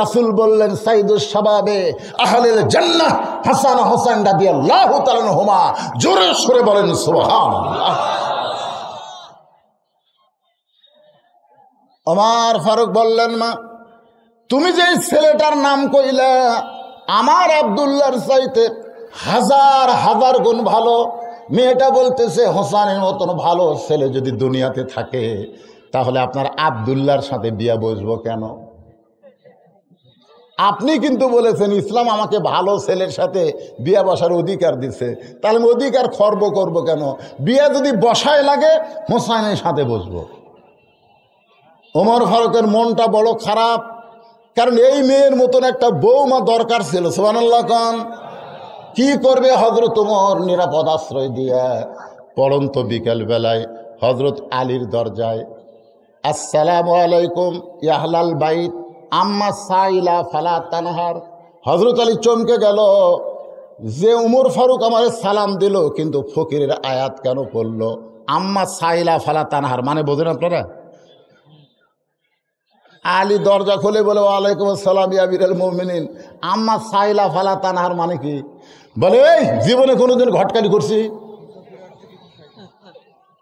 রাসূল বললেন, সাইদুস শাবাবে আহলিল জান্নাহ হাসান হোসেন রাদিয়াল্লাহু তাআলা আনহুমা। জোরে সরে বলেন সুবহানাল্লাহ। ওমর ফারুক বললেন, মা তুমি যে ছেলেটার নাম কইলা আমার আব্দুল্লাহর চাইতে 1000 গুণ ভালো। মেয়েটা বলতেছে, হোসানের মতন ভালো ছেলে যদি দুনিয়াতে থাকে তাহলে আপনার আব্দুল্লাহর সাথে বিয়া বসবো কেন? আপনি কিন্তু বলেছেন ইসলাম আমাকে ভালো ছেলের সাথে বিয়া বসার অধিকার দিছে, তাহলে আমি অধিকার খর্ব করব কেন? বিয়া যদি বসায় লাগে হোসাইনের সাথে বসবো। ওমর ফারুকের মনটা বড় খারাপ, কারণ এই মেয়ের মতন একটা বৌমা দরকার ছিল। সুবহানাল্লাহ খান। কি করবে হযরত ওমর? নিরাপদ আশ্রয় দিয়া পড়ন্ত বিকেল বেলায় হযরত আলীর দরজায়, আসসালামু আলাইকুম ইয়া আহলাল বাইত আম্মা সাইলা ফালা তানহার। হযরত আলী চমকে গেল যে উমর ফারুক আমারে সালাম দিল, কিন্তু ফকিরের আয়াত কেন পড়লো? আম্মা সাইলা ফালা তানহার মানে বোঝেন আপনারা? আলী দরজা খুলে বলে, ওয়ালাইকুম আসসালাম ইয়া আমিরাল মুমিনিন। আম্মা সাইলা ফালা তানহার মানে কি? বলে, এই জীবনে কোনোদিন ঘটকালি করছি?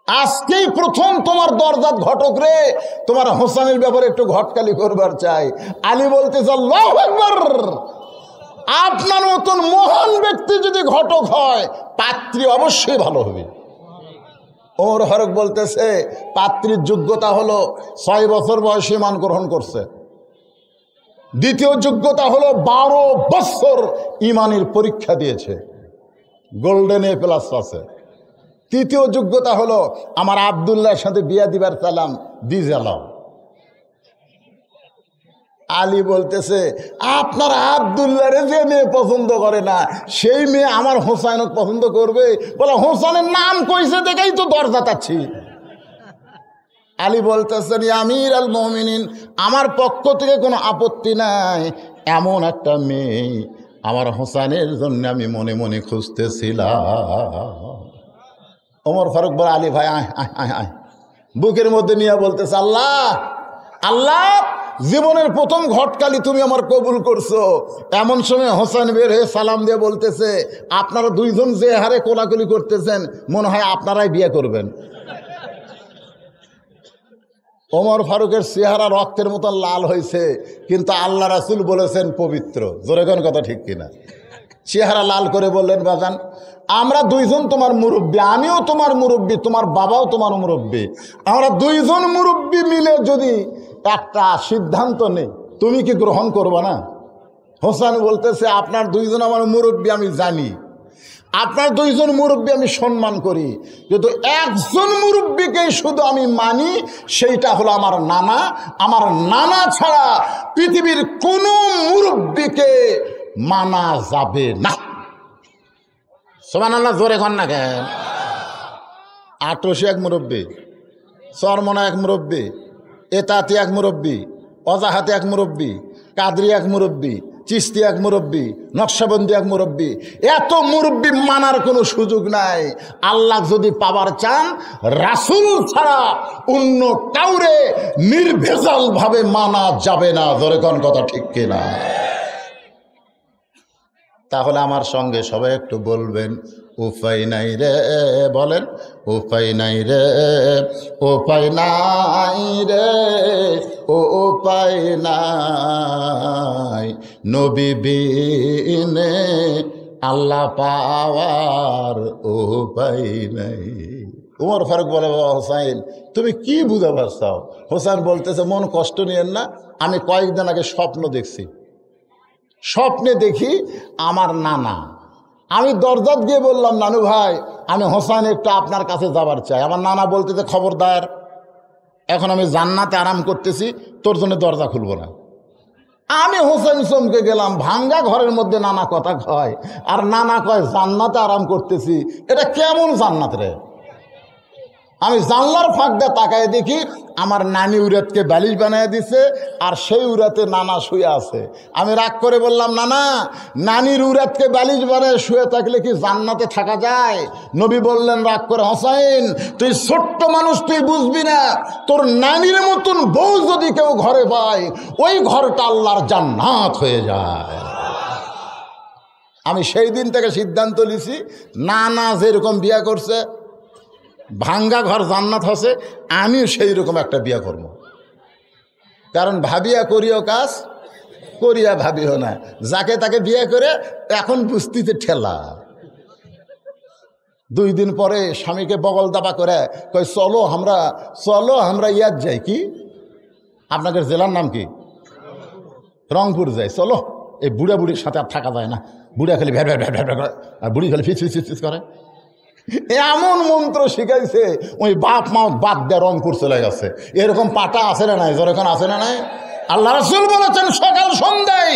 আজকেই প্রথম তোমার দরজাত ঘটক রে, তোমার হোসেনের ব্যাপারে একটু ঘটকালি করবার চাই। আলী বলতেছে, আল্লাহু আকবার। আপনার মতন মহান ব্যক্তি যদি ঘটক হয় পাত্রী অবশ্যই ভালো হবে। ওমর ফারুক বলতেছে পাত্রীর যোগ্যতা হলো 6 বছর বয়সে ঈমান গ্রহণ করছে, দ্বিতীয় যোগ্যতা হলো 12 বছর ঈমানের পরীক্ষা দিয়েছে, গোল্ডেন A+ আছে। তৃতীয় যোগ্যতা হলো আমার আব্দুল্লাহর সাথে বিয়া দিবার চালাম, দিজালাও। আলী বলতেছে আপনার আব্দুল্লাহরে যে মেয়ে পছন্দ করে না সেই মেয়ে আমার হোসাইনক পছন্দ করবে? বলে হোসাইনের নাম কইছে দেখেই তো দরজা তাচ্ছি। আলী বলতেছেন আমির আল মুমিনিন, আমার পক্ষ থেকে কোনো আপত্তি নাই, এমন একটা মেয়ে আমার হোসাইনের জন্য আমি মনে মনে খুঁজতেছিলাম। ওমর ফারুক বলে আলী ভাই আয় আয় আয় আয়, বুকের মধ্যে নিয়ে বলতেছে আল্লাহ আল্লাহ, জীবনের প্রথম ঘটকালি তুমি আমার কবুল করছো। এমন সময় হোসেন বের হয়ে সালাম দিয়ে বলতেছে আপনারা দুইজন যে হারে কোলাকুলি করতেছেন মনে হয় আপনারাই বিয়ে করবেন। ওমর ফারুকের চেহারা রক্তের মতো লাল হয়েছে, কিন্তু আল্লাহ রাসূল বলেছেন পবিত্র। জোরে কোন কথা ঠিক কিনা? চেহারা লাল করে বললেন বাজান আমরা দুইজন তোমার মুরব্বী, আমিও তোমার মুরব্বী, তোমার বাবাও তোমার মুরব্বী, আমরা দুইজন মুরব্বী মিলে যদি একটা সিদ্ধান্ত নেই তুমি কি গ্রহণ করবে না? হোসেন বলতেছে আপনার দুইজন আমার মুরব্বী আমি জানি, আপনার দুইজন মুরব্বী আমি সম্মান করি, কিন্তু একজন মুরব্বীকেই শুধু আমি মানি, সেইটা হলো আমার নানা। আমার নানা ছাড়া পৃথিবীর কোনো মুরব্বীকে মানা যাবে না। সুবহানাল্লাহ, জোরে কন না কেন? আটরশি এক মুরব্বী, চরমনা এক মুরব্বী, এতাতি এক মুরব্বী, অজাহাতে এক মুরব্বী, কাদরি এক মুরব্বী, চিস্তি এক মুরব্বী, নকশবন্দি এক মুরব্বী। এত মুরব্বী মানার কোনো সুযোগ নাই। আল্লাহ যদি পাবার চান রাসূল ছাড়া অন্য কাউরে নির্ভেজাল ভাবে মানা যাবে না। জোরে কোন কথা ঠিক কিনা? তাহলে আমার সঙ্গে সবাই একটু বলবেন উপায় নাই রে, বলেন উপায় নাই রে, উপায় নাই রে, ও উপায় নাই, নবী বিনে আল্লাহ পাওয়ার উপায় নাই। ওমর ফারুক বলে হোসাইন তুমি কি বুঝাবার চাও? হোসেন বলতেছে মন কষ্ট নিয়েন না, আমি কয়েকদিন আগে স্বপ্ন দেখছি, স্বপ্নে দেখি আমার নানা, আমি দরজাত গিয়ে বললাম নানু ভাই আমি হোসেন একটু আপনার কাছে যাবার চাই। আমার নানা বলতেছে খবরদার, এখন আমি জান্নাতে আরাম করতেছি, তোর জন্য দরজা খুলবো না। আমি হোসেন চমকে গেলাম, ভাঙ্গা ঘরের মধ্যে নানা কথা কয়, আর নানা কয় জান্নাতে আরাম করতেছি, এটা কেমন জান্নাত রে? আমি জানলার ফাঁক দিয়ে তাকায় দেখি আমার নানি উরাতকে বালিশ বানিয়ে দিছে, আর সেই উরাতে নানা শুয়ে আছে। আমি রাগ করে বললাম নানা, নানির উরাতকে বালিশ বানিয়ে শুয়ে থাকলে কি জান্নাতে থাকা যায়? নবী বললেন রাগ করে হোসাইন তুই ছোট্ট মানুষ, তুই বুঝবি না, তোর নানির মতন বউ যদি কেউ ঘরে পায় ওই ঘরটা আল্লাহর জান্নাত হয়ে যায়। আমি সেই দিন থেকে সিদ্ধান্ত নিছি নানা যেরকম বিয়া করছে ভাঙ্গা ঘর জান্নাত হচ্ছে, আমিও সেই রকম একটা বিয়া করব। কারণ ভাবিয়া করিও কাজ, করিয়া ভাবিও না, যাকে তাকে বিয়ে করে এখন বুঝতিতে ঠেলা। 2 দিন পরে স্বামীকে বগল দাবা করে কই চলো আমরা ইয়াদ যাই, কি আপনাদের জেলার নাম কি? রংপুর যাই, চলো। এই বুড়া বুড়ির সাথে আর থাকা যায় না, বুড়া খালি ভ্যাট ভ্যাট ভ্যাট ভ্যাট করে আর বুড়ি খালি ফিস ফিস ফিস করে। এমন মন্ত্র শিখাইছে ওই বাপ মা বাদ দিয়ে রংপুর চলে গেছে। এরকম পাটা আছে না নাই? যেরকম আছে না নাই? আল্লাহ রাসূল বলেছেন সকাল সন্ধ্যায়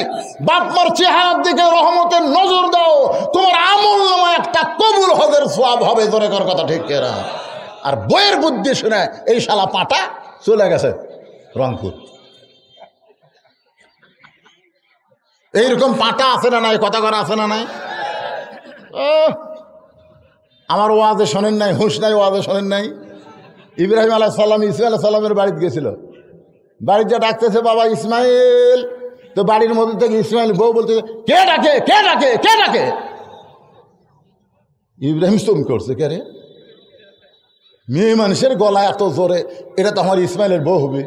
বাপ মার চেহারার দিকে রহমতের নজর দাও, তোমার আমল নামা একটা কবুল হজের সওয়াব হবে। জোরে কর কথা ঠিক কিনা? আর বইয়ের বুদ্ধি শুনে এই শালা পাটা চলে গেছে রংপুর। এইরকম পাটা আছে না নাই? কথা করা আছে না নাই? আমার ওয়াজে শোনেন নাই, হুঁশ নাই, ওয়াজে শোনেন নাই। ইব্রাহিম আলাইহিস সালাম ইসমাইল আলাইহিস সালামের বাড়িতে গেছিল, বাড়িতে যা ডাকতেছে বাবা ইসমাইল, তো বাড়ির মধ্যে থেকে ইসমাইল বউ বলতেছে কে ডাকে কে ডাকে কে ডাকে? ইব্রাহিম চুম করছে, কে রে? মেয়ে মানুষের গলা এত জোরে, এটা তো আমার ইসমাইলের বউ হবে।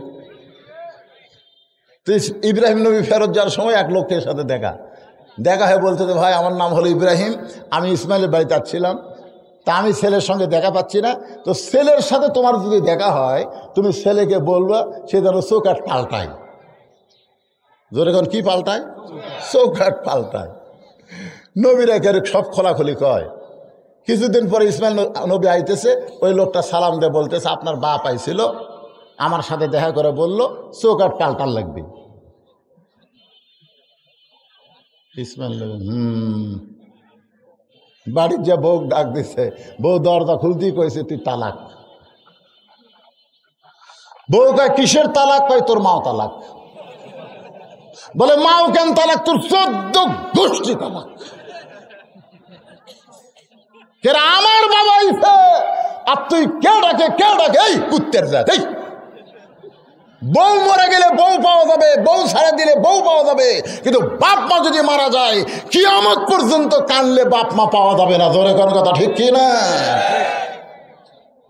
তো ইব্রাহিম নবী ফেরত যাওয়ার সময় এক লোকের সাথে দেখা হয়ে বলতেছে ভাই আমার নাম হলো ইব্রাহিম, আমি ইসমাইলের বাড়িতে আসছিলাম, তা আমি ছেলের সঙ্গে দেখা পাচ্ছি না, তো ছেলের সাথে তোমার যদি দেখা হয় তুমি ছেলেকে বলবা সে যেন চৌকাঠ পাল্টায়। জোরে কোন কি পাল্টায়? চৌকাঠ পাল্টায়। নবীরা সব খোলাখুলি কয়। কিছুদিন পরে ইসমাইল নবী আইতেছে, ওই লোকটা সালাম দিয়ে বলতেছে আপনার বাপ আইছিল, আমার সাথে দেখা করে বলল চৌকাঠ পাল্টার লাগবে। ইসমাইল নবী বাড়ির যে বউ ডাক দিছে, বউ দরজা খুলতেই কয়েছে তুই তালাক। বউ কয় কিসের তালাক? কয় তোর মাও তালাক। বলে মাও কেন তালাক? তোর 14 গোষ্ঠী তালাক। আমার বাবা আইছে আর তুই কে ডাকে এই কুত্তের জাত। এই বউ মরে গেলে বউ পাওয়া যাবে, বউ ছাড়া দিলে বউ পাওয়া যাবে, কিন্তু বাপ মা যদি মারা যায় কিয়ামত পর্যন্ত কানলে বাপ মা পাওয়া যাবে না। জোরে কোন কথা ঠিক কি না?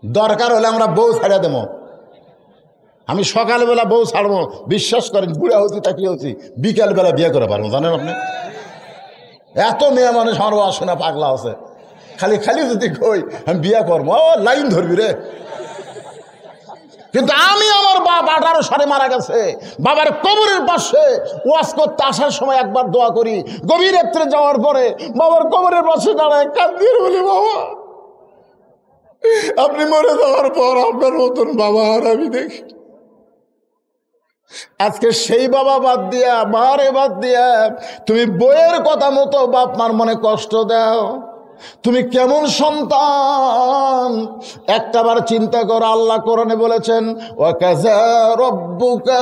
দরকার হলে আমরা বউ ছাড়া দেবো। আমি সকালবেলা বউ ছাড়বো, বিশ্বাস করেন বুড়া হচ্ছি তাকিয়ে হচ্ছি, বিকালবেলা বিয়ে করে পারবো। জানেন আপনি এত মেয়ে মানুষ আমার শোনা পাগলা আছে, খালি খালি যদি কই আমি বিয়ে করবো লাইন ধরবি রে। কিন্তু আমি আমার বাপ 18 সালে মারা গেছে, বাবার কবরের পাশে ওয়াজ করতে আসার সময় একবার দোয়া করি, গভীর রাত্রে যাওয়ার পরে বাবার কবরের পাশে দাঁড়ায় কাঁদি বলি বাবা আপনি মরে যাওয়ার পর আপনার মতন বাবা আর আমি দেখি। আজকে সেই বাবা বাদ দিয়া মারে বাদ দিয়া তুমি বইয়ের কথা মতো বাপ মার মনে কষ্ট দাও। তুমি কেমন সন্তান একটাবার চিন্তা করো। আল্লাহ কোরআনে বলেছেন ওয়াকাযা রাব্বুকা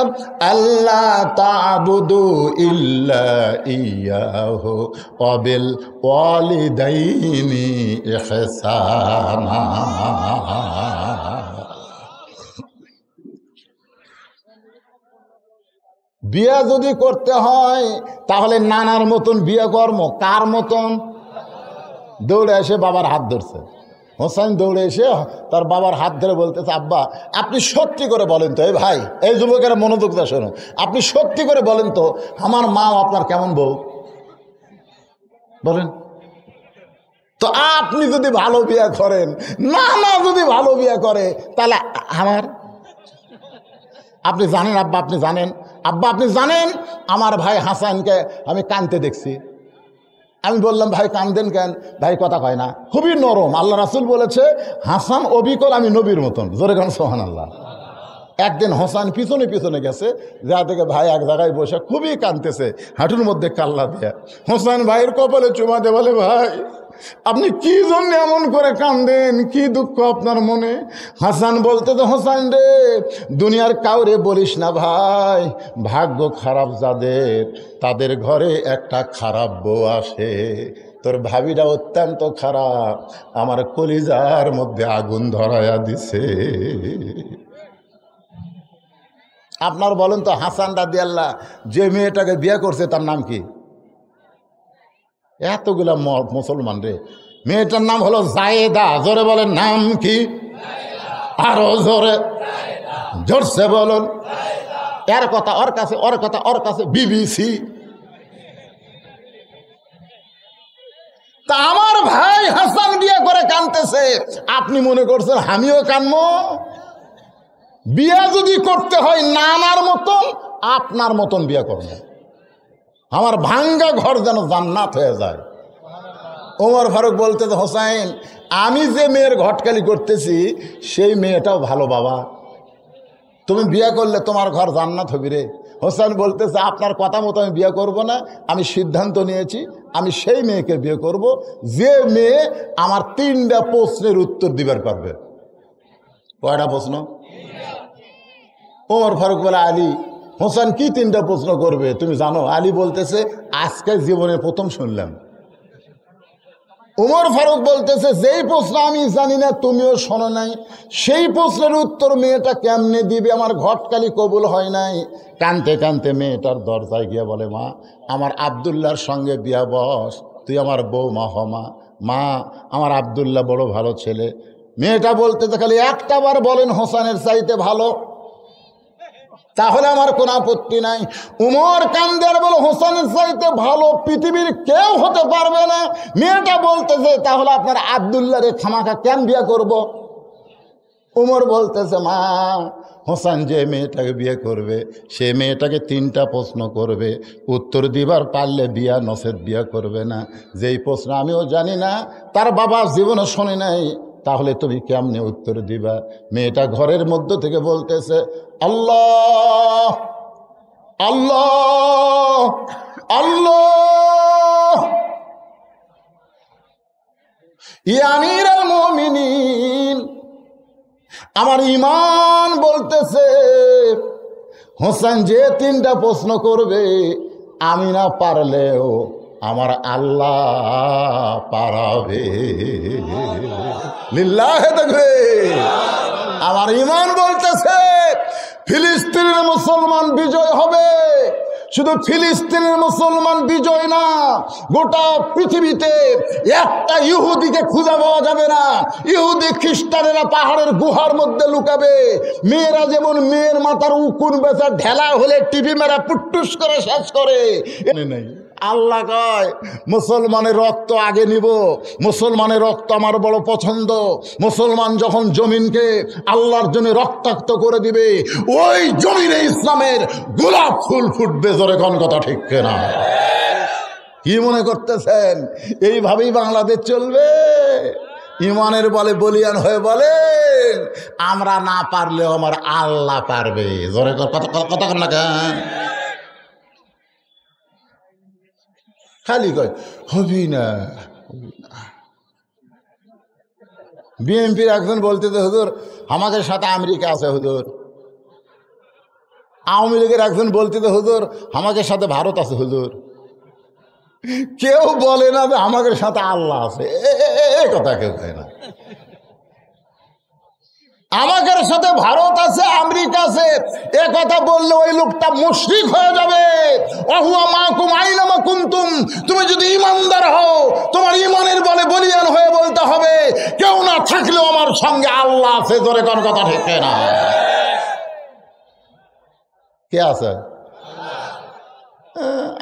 আল্লা তা'বুদু ইল্লা ইয়্যাহু ওয়া বিল ওয়ালিদাইনি ইহসানা। বিয়ে যদি করতে হয় তাহলে নানার মতন বিয়ে কর্ম। কার মতন? দৌড়ে এসে বাবার হাত ধরছে। হোসেন দৌড়ে এসে তার বাবার হাত ধরে বলতেছে আব্বা আপনি সত্যি করে বলেন তো, এই ভাই এই যুবকেরা মনোযোগ দিয়ে শোনো, আপনি সত্যি করে বলেন তো আমার মা আপনার কেমন বউ বলেন তো। আপনি যদি ভালো বিয়ে করেন, না যদি ভালো বিয়ে করে তাহলে আমার, আপনি জানেন আব্বা, আপনি জানেন আব্বা, আপনি জানেন আমার ভাই হাসানকে আমি কাঁদতে দেখছি। আমি বললাম ভাই কান্দেন কেন? ভাই কথা কয় না, খুবই নরম। আল্লাহ রাসূল বলেছে হাসান অবিকল, আমি নবীর মতন। জোরে গান সুবহানাল্লাহ। একদিন হোসেন পিছনে পিছনে গেছে, যা থেকে ভাই এক জায়গায় বসে খুবই কাঁদতেছে, হাঁটুর মধ্যে কাল্লা দেয়া। হোসেন ভাইয়ের কপালে চুমা দিয়ে বলে ভাই আপনি কি জন্য এমন করে কাঁদেন, কি দুঃখ আপনার মনে? হাসান বলতে তো হোসেন রে দুনিয়ার কাউরে বলিস না ভাই, ভাগ্য খারাপ যাদের তাদের ঘরে একটা খারাপ বউ আসে। তোর ভাবিটা অত্যন্ত খারাপ, আমার কলিজার মধ্যে আগুন ধরায়া দিছে। আপনার বলেন তো হাসান রাদিয়াল্লাহু যে মেয়েটাকে বিয়ে করছে তার নাম কি? এতগুলা মুসলমান রে, মেয়েটার নাম হলো জায়েদা। জোরে বলেন নাম কি? আরো জোরে জোরসে বলুন। এর কথা ওর কাছে, ওর কথা ওর কাছে বিবিসি। তা আমার ভাই হাসান বিয়ে করে কাঁদতেছে, আপনি মনে করছেন আমিও কাঁদবো? বিয়ে যদি করতে হয় নানার মতন আপনার মতন বিয়ে করবো, আমার ভাঙ্গা ঘর যেন জান্নাত হয়ে যায়। ওমর ফারুক বলতে হোসাইন আমি যে মেয়ের ঘটকালি করতেছি সেই মেয়েটাও ভালো বাবা, তুমি বিয়ে করলে তোমার ঘর জান্নাত হবি রে। হোসেন বলতেছে আপনার কথা মতো আমি বিয়ে করব না, আমি সিদ্ধান্ত নিয়েছি আমি সেই মেয়েকে বিয়ে করব যে মেয়ে আমার 3টা প্রশ্নের উত্তর দিবার পারবে। কয়টা প্রশ্ন? ওমর ফারুক বলে আলী হোসেন কি 3টা প্রশ্ন করবে তুমি জানো? আলী বলতেছে আজকে জীবনে প্রথম শুনলাম। ওমর ফারুক বলতেছে যেই প্রশ্ন আমি জানি না তুমিও শোনো নাই, সেই প্রশ্নের উত্তর মেয়েটা কেমনে দিবে? আমার ঘটকালি কবুল হয় নাই। কানতে কানতে মেয়েটার দরজায় গিয়ে বলে মা আমার আব্দুল্লাহর সঙ্গে বিয়া বস, তুই আমার বউ মা হ মা। মা আমার আব্দুল্লাহ বড় ভালো ছেলে। মেয়েটা বলতেছে খালি একটাবার বলেন হোসেনের চাইতে ভালো। তাহলে আমার কোনো আপত্তি নাই। উমর কান্দের বলে হোসেনের চাইতে ভালো পৃথিবীর কেউ হতে পারবে না। মেয়েটা বলতেছে তাহলে আপনার আব্দুল্লাহ রে খামাখা কেন বিয়ে করব? উমর বলতেছে মা, হোসেন যে মেয়েটাকে বিয়ে করবে সে মেয়েটাকে 3টা প্রশ্ন করবে, উত্তর দিবার পারলে বিয়া, নসেদ বিয়া করবে না। যেই প্রশ্ন আমিও জানি না, তার বাবা জীবনে শুনি নাই, তাহলে তুমি কেমনে উত্তর দিবা? মেয়েটা ঘরের মধ্য থেকে বলতেছে আল্লাহ আল্লাহ আল্লাহ, ইয়া আমিরুল মুমিনিন, আমার ঈমান বলতেছে হোসেন যে 3টা প্রশ্ন করবে আমি না পারলেও আমার আল্লাহ পারাবে। লিল্লাহে তাকবীর। আমার ঈমান বলতেছে ফিলিস্তিনের মুসলমান বিজয় হবে। শুধু ফিলিস্তিনের মুসলমান বিজয় না, গোটা পৃথিবীতে একটা ইহুদিকে খুঁজে পাওয়া যাবে না। ইহুদি খ্রিস্টানেরা পাহাড়ের গুহার মধ্যে লুকাবে। মেয়েরা যেমন মেয়ের মাথার উকুন বেচা ঢেলা হলে টিভি মেরা পুট্টুস করে শেষ করে, নেই। আল্লাহ কয় মুসলমানের রক্ত আগে নিব, মুসলমানের রক্ত আমার বড় পছন্দ। মুসলমান যখন জমিনকে আল্লাহর জন্য রক্তাক্ত করে দিবে, ওই জমিনে ইসলামের গোলাপ ফুল ফুটবে। জোরে কোন কথা ঠিক না? কি মনে করতেছেন এইভাবেই বাংলাদেশ চলবে? ইমানের বলে বলিয়ান হয়ে বলেন আমরা না পারলেও আমার আল্লাহ পারবে। জোরে কথা না কেন? খালি কয় হবি না। বিএনপির একজন বলতে তো হুজুর আমাদের সাথে আমেরিকা আছে হুজুর। আওয়ামী লীগের একজন বলতে তো হুজুর আমাদের সাথে ভারত আছে হুজুর। কেউ বলে না যে আমাদের সাথে আল্লাহ আছে। এ কথা কেউ কয় না। আমাদের সাথে ভারত আছে, আমেরিকা আছে, এ কথা বললে ওই লোকটা মুশরিক হয়ে যাবে। ওয়াহুয়া মাকুম আইনামা কুনতুম, তুমি যদি ইমানদার হও তোমার ইমানের বলে বলিয়ান হয়ে বলতে হবে কেউ না থাকলেও আমার সঙ্গে আল্লাহ আছে। জোরে কোন কথা ঠিক না? কে আছে?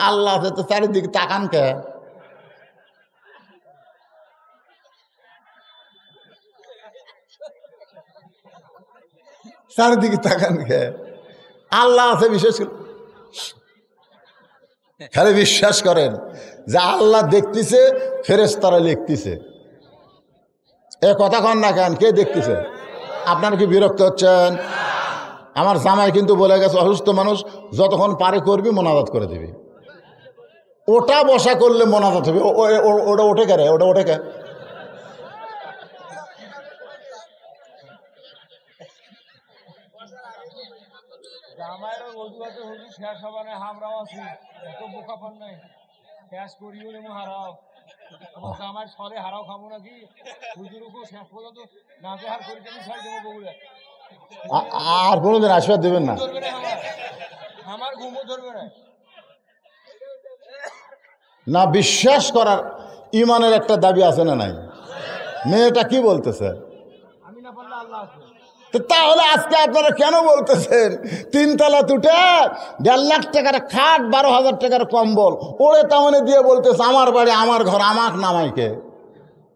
আল্লাহ আছে তো চারিদিকে তাকান কে? চারিদিকে তাকান কে? আল্লাহ আছে বিশেষ করে খালি বিশ্বাস করেন যে আল্লাহ দেখতেছে, ফেরেশতারা লিখতেছে। এ কথা কন না কেন? কে দেখতেছে? আপনারা কি বিরক্ত হচ্ছেন? আমার জামাই কিন্তু বলে গেছে অসুস্থ মানুষ যতক্ষণ পারে করবি মোনাজাত করে দিবি। ওটা বসা করলে মোনাজাত হবে। ওটা ওঠে কে রে? ওটা ওঠে কে? আর কোনোদিন আশীর্বাদ দেবেন না। না বিশ্বাস করার ইমানের একটা দাবি আছে না নাই? মেয়েটা কি বলতেছে? তাহলে আজকে আপনারা কেন বলতেছেন 3 তলা তুটে 1.5 লাখ টাকার খাট 12,000 টাকার কম্বল ওরে তেমনি দিয়ে বলতেছে আমার বাড়ি আমার ঘর আমাক নামাইকে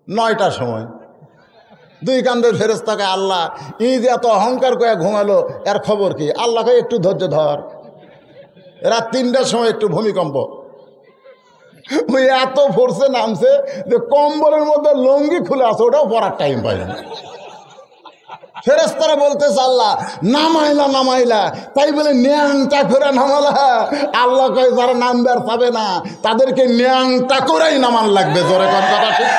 9টার সময় 2 কান্দের ফেরেশতাকে আল্লাহ ঈদ এত অহংকার করে ঘুমালো, এর খবর কি? আল্লাহকে একটু ধৈর্য ধর, রাত 3টার সময় একটু ভূমিকম্প। ওই এত ফোর্সে নামছে যে কম্বলের মধ্যে লঙ্গি খুলে আছে, ওটাও পরার টাইম পাই না। ফেরেশতারা বলতেছে আল্লাহ নামাইলা তাই বলে ন্যাংটা করে নামালা। আল্লাহ কয় যারা নামবার পাবে না তাদেরকে ন্যাংটা করেই নামান লাগবে। জোরে কোন কথা ঠিক?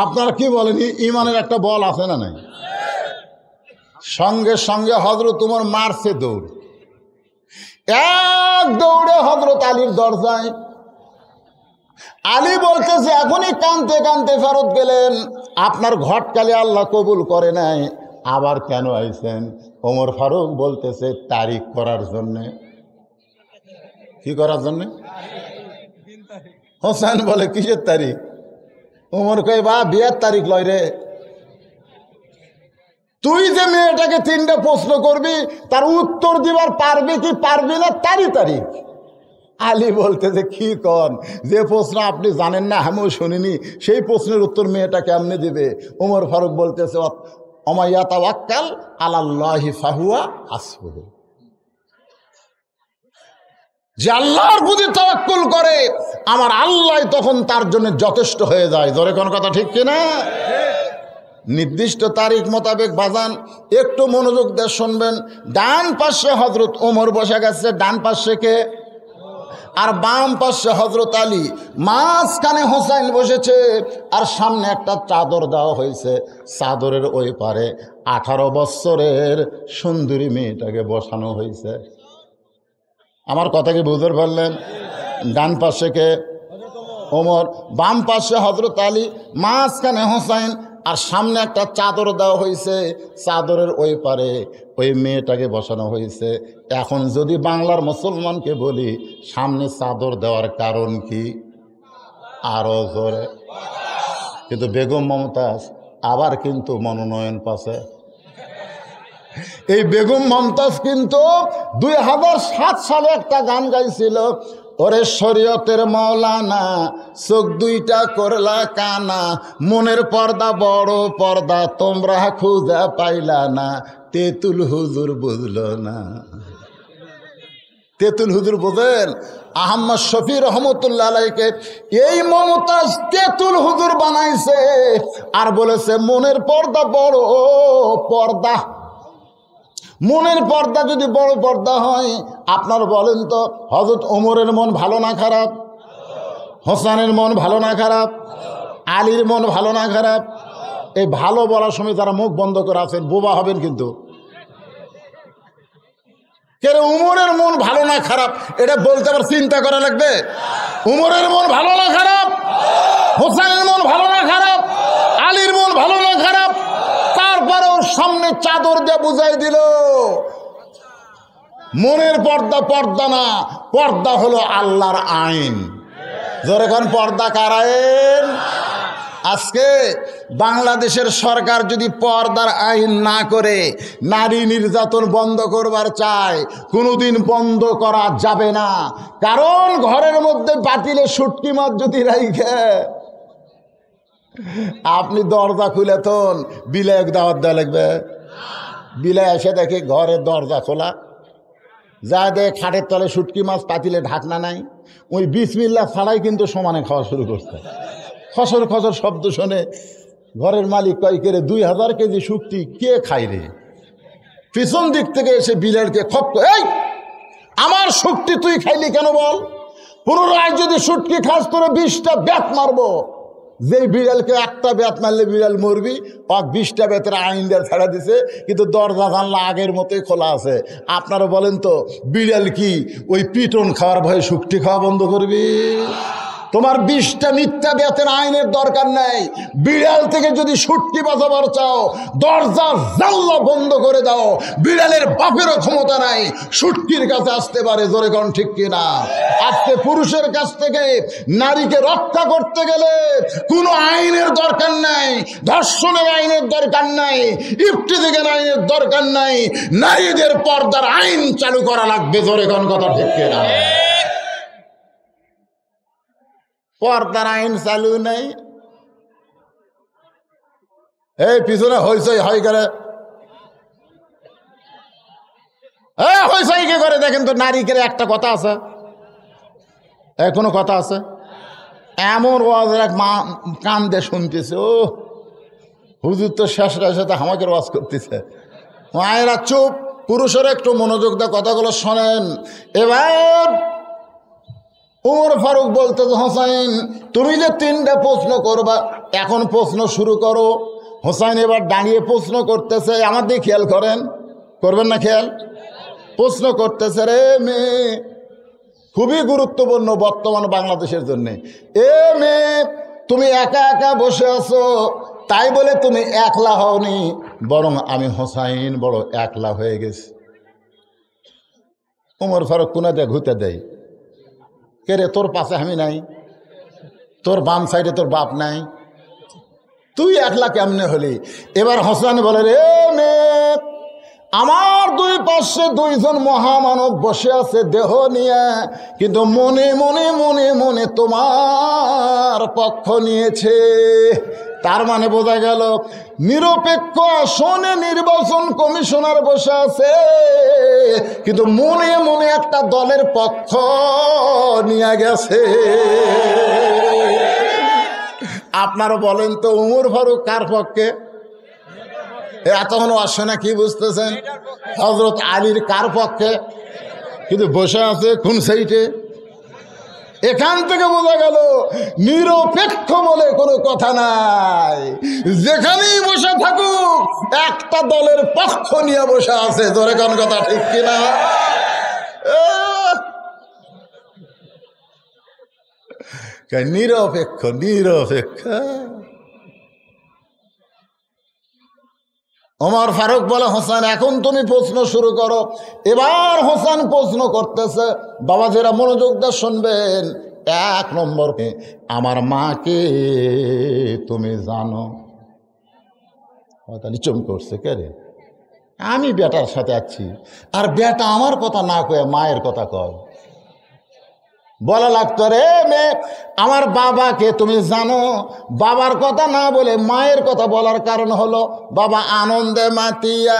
আপনারা কি বলেন ইমানের একটা বল আছে না নাই? সঙ্গে সঙ্গে হযরত উমর মারছে দৌড়, এক দৌড়ে হযরত আলীর দরজায় আলী বলতেছে এখনই কানতে কানতে ফেরত গেলেন, আপনার ঘটকালে আল্লাহ কবুল করে নাই, আবার কেন আইছেন? ওমর ফারুক বলতেছে তারিখ করার জন্যে। কি করার জন্যে? হোসেন বলে কিসের তারিখ? ওমর কয় বা বিয়ের তারিখ লয় রে, তুই যে মেয়েটাকে 3টা প্রশ্ন করবি তার উত্তর দিবার পারবি কি পারবি না তারই তারিখ। আলী বলতেছে কি কন, যে প্রশ্ন আপনি জানেন না আমিও শুনিনি, সেই প্রশ্নের উত্তর মেয়েটা কেমনে দিবে? ওমর ফারুক বলতেছে ওমাইয়া তাওয়াক্কাল আলাল্লাহি ফাহুয়া হাসবুহু, যে আল্লাহর প্রতি তাওয়াক্কুল করে আমার আল্লাহ তখন তার জন্য যথেষ্ট হয়ে যায়। জোরে কোন কথা ঠিক কিনা? নির্দিষ্ট তারিখ মোতাবেক বাজান একটু মনোযোগ দিয়ে শুনবেন। ডান পাশে হযরত ওমর বসে গেছে, ডান পাশে কে? আর বাম পাশে হযরত আলী, মাঝখানে হোসেন বসেছে, আর সামনে একটা চাদর দেওয়া হয়েছে, চাদরের ওই পারে 18 বছরের সুন্দরী মেয়েটাকে বসানো হয়েছে। আমার কথা কি বুঝতে পারলেন? ডান পাশে কে? ওমর, বাম পাশে হযরত আলী, মাঝখানে হোসেন, আর সামনে একটা চাদর দেওয়া হয়েছে, চাদরের ওই পারে ওই মেয়েটাকে বসানো হয়েছে। এখন যদি বাংলার মুসলমানকে বলি সামনে চাদর দেওয়ার কারণ কি? আরো জোরে। কিন্তু বেগম মমতাজ আবার কিন্তু মনোনয়ন পাচ্ছে। এই বেগম মমতাজ কিন্তু 2007 সালে একটা গান গাইছিল, ওরে শরীয়তের মৌলানা চোখ দুইটা করলা কানা, মনের পর্দা বড় পর্দা তোমরা খুঁজে পাইলা না, তেতুল হুজুর বুঝলো না। তেতুল হুজুর বোঝেন? আহমদ শফি রহমতুল্লাহ আলাইকে এই মমতাজ তেতুল হুজুর বানাইছে, আর বলেছে মনের পর্দা বড় পর্দা। মনের পর্দা যদি বড় পর্দা হয়, আপনার বলেন তো হযরত ওমরের মন ভালো না খারাপ? হোসেনের মন ভালো না খারাপ? আলীর মন ভালো না খারাপ? এই ভালো বলার সময় যারা মুখ বন্ধ করে আছেন বোবা হবেন কিন্তু। কেন উমরের মন ভালো না খারাপ এটা বলতে আবার চিন্তা করা লাগবে? উমরের মন ভালো না খারাপ, হোসেনের মন ভালো না খারাপ, আলীর মন ভালো না খারাপ, তারপরেও সামনে চাদর দিয়ে বুঝাই দিল মনের পর্দা পর্দা না, পর্দা হলো আল্লাহর আইন। যখন পর্দা কার আইন? আজকে বাংলাদেশের সরকার যদি পর্দার আইন না করে নারী নির্যাতন বন্ধ করবার চায়, কোনোদিন বন্ধ করা যাবে না। কারণ ঘরের মধ্যে পাতিলে শুটকি মাছ যদি রাইখে আপনি দরজা খুলে তন বিলায় দাওয়াত দেওয়া লাগবে। বিলায় এসে দেখে ঘরের দরজা খোলা, যা দেয় খাটের তলে শুটকি মাছ, পাতিলে ঢাকনা নাই, ওই বিসমিল্লাহ ছাড়াই কিন্তু সমানে খাওয়া শুরু করছে। খসর খসর শব্দ শোনে ঘরের মালিক কয় করে 2000 কেজি শুটকি কে খাই রে? পিছন দিক থেকে এসে বিড়ালকে খপ, এই আমার শুটকি তুই খাইলি কেন বল? পুনরায় যদি শুটকি খাস তোরে 20টা ব্যাট মারবো। যেই বিড়ালকে একটা ব্যাট মারলে বিড়াল মরবি, 20টা ব্যাটের আইন দিয়ে ছাড়া দিছে, কিন্তু দরজা জানলা আগের মতোই খোলা আছে। আপনারা বলেন তো বিড়াল কি ওই পিটন খাওয়ার ভয়ে শুটকি খাওয়া বন্ধ করবি? তোমার 20টা মিথ্যা ব্যাতের আইনের দরকার নাই। বিড়াল থেকে যদি শুটকি বাঁচাবার চাও দরজা জানলা বন্ধ করে দাও। বিড়ালের বাপেরও ক্ষমতা নাই শুটকির কাছে আসতে পারে। জোরে কোন ঠিক কিনা? আজকে পুরুষের কাছ থেকে নারীকে রক্ষা করতে গেলে কোনো আইনের দরকার নাই, ধর্ষণের আইনের দরকার নাই, ইফতিজিকের আইনের দরকার নাই, নারীদের পর্দার আইন চালু করা লাগবে। জোরে কোন কথা ঠিক কিনা? পর্দার আইন চালু নেই। এই পিছনে হইচই হয় করে, হইচই কে করে দেখেন তো? নারীকে একটা কথা আছে, কোনো কথা আছে? এমন ওয়াজের এক মা কান দিয়ে শুনতেছে, ও হুজুর তো শেষরার সাথে আমাকে ওয়াজ করতেছে। মায়েরা চুপ, পুরুষের একটু মনোযোগ দিয়ে কথাগুলো শোনেন। এবার ওমর ফারুক বলতে, হোসাইন তুমি যে 3টা প্রশ্ন করবা, এখন প্রশ্ন শুরু করো। হোসাইন এবার দাঁড়িয়ে প্রশ্ন করতেছে, আমার দিকে খেয়াল করেন, করবেন না খেয়াল? প্রশ্ন করতেছে, রে মেয়ে খুবই গুরুত্বপূর্ণ বর্তমান বাংলাদেশের জন্য। এ মেয়ে, তুমি একা একা বসে আছো, তাই বলে তুমি একলা হওনি, বরং আমি হোসাইন বড় একলা হয়ে গেছি। ওমর ফারুক কোনা দিয়ে ঘুরতে দেয়, কে রে তোর পাশে আমি নাই, তোর বাম সাইডে তোর বাপ নাই, তুই একলা কেমনে হলি? এবার হোসেন বলে, রে মেয়ে, আমার দুই পাশে দুইজন মহামানব বসে আছে দেহ নিয়ে, কিন্তু মনে মনে মনে মনে তোমার পক্ষ নিয়েছে। তার মানে বোঝা গেল নিরপেক্ষ আসনে নির্বাচন কমিশনার বসে আছে, কিন্তু মনে মনে একটা দলের পক্ষ নিয়ে গেছে। আপনারা বলেন তো উমর ফারুক কার পক্ষে? এতক্ষণ আসে না, কি বুঝতেছেন? হযরত আলীর কার পক্ষে? কিন্তু বসে আছে কোন সাইডে? এখান থেকে বোঝা গেল নিরপেক্ষ বলে কোনো কথা নাই, যেখানেই বসে থাকুক একটা দলের পক্ষ নিয়ে বসে আছে। জোরে কোন কথা ঠিক কিনা? নিরপেক্ষ নিরপেক্ষ। ওমর ফারুক বলে, হোসেন এখন তুমি প্রশ্ন শুরু করো। এবার হোসেন প্রশ্ন করতেছে। বাবাজিরা মনোযোগ দিয়ে শুনবেন। 1 নম্বর, আমার মাকে তুমি জানো? তাহলে চুম করছে, কে রে? আমি বেটার সাথে আছি, আর বেটা আমার কথা না কয়ে মায়ের কথা কয়। বলা লাগতো, রে মেয়ে, আমার বাবাকে তুমি জানো? বাবার কথা না বলে মায়ের কথা বলার কারণ হলো, বাবা আনন্দে মাতিয়া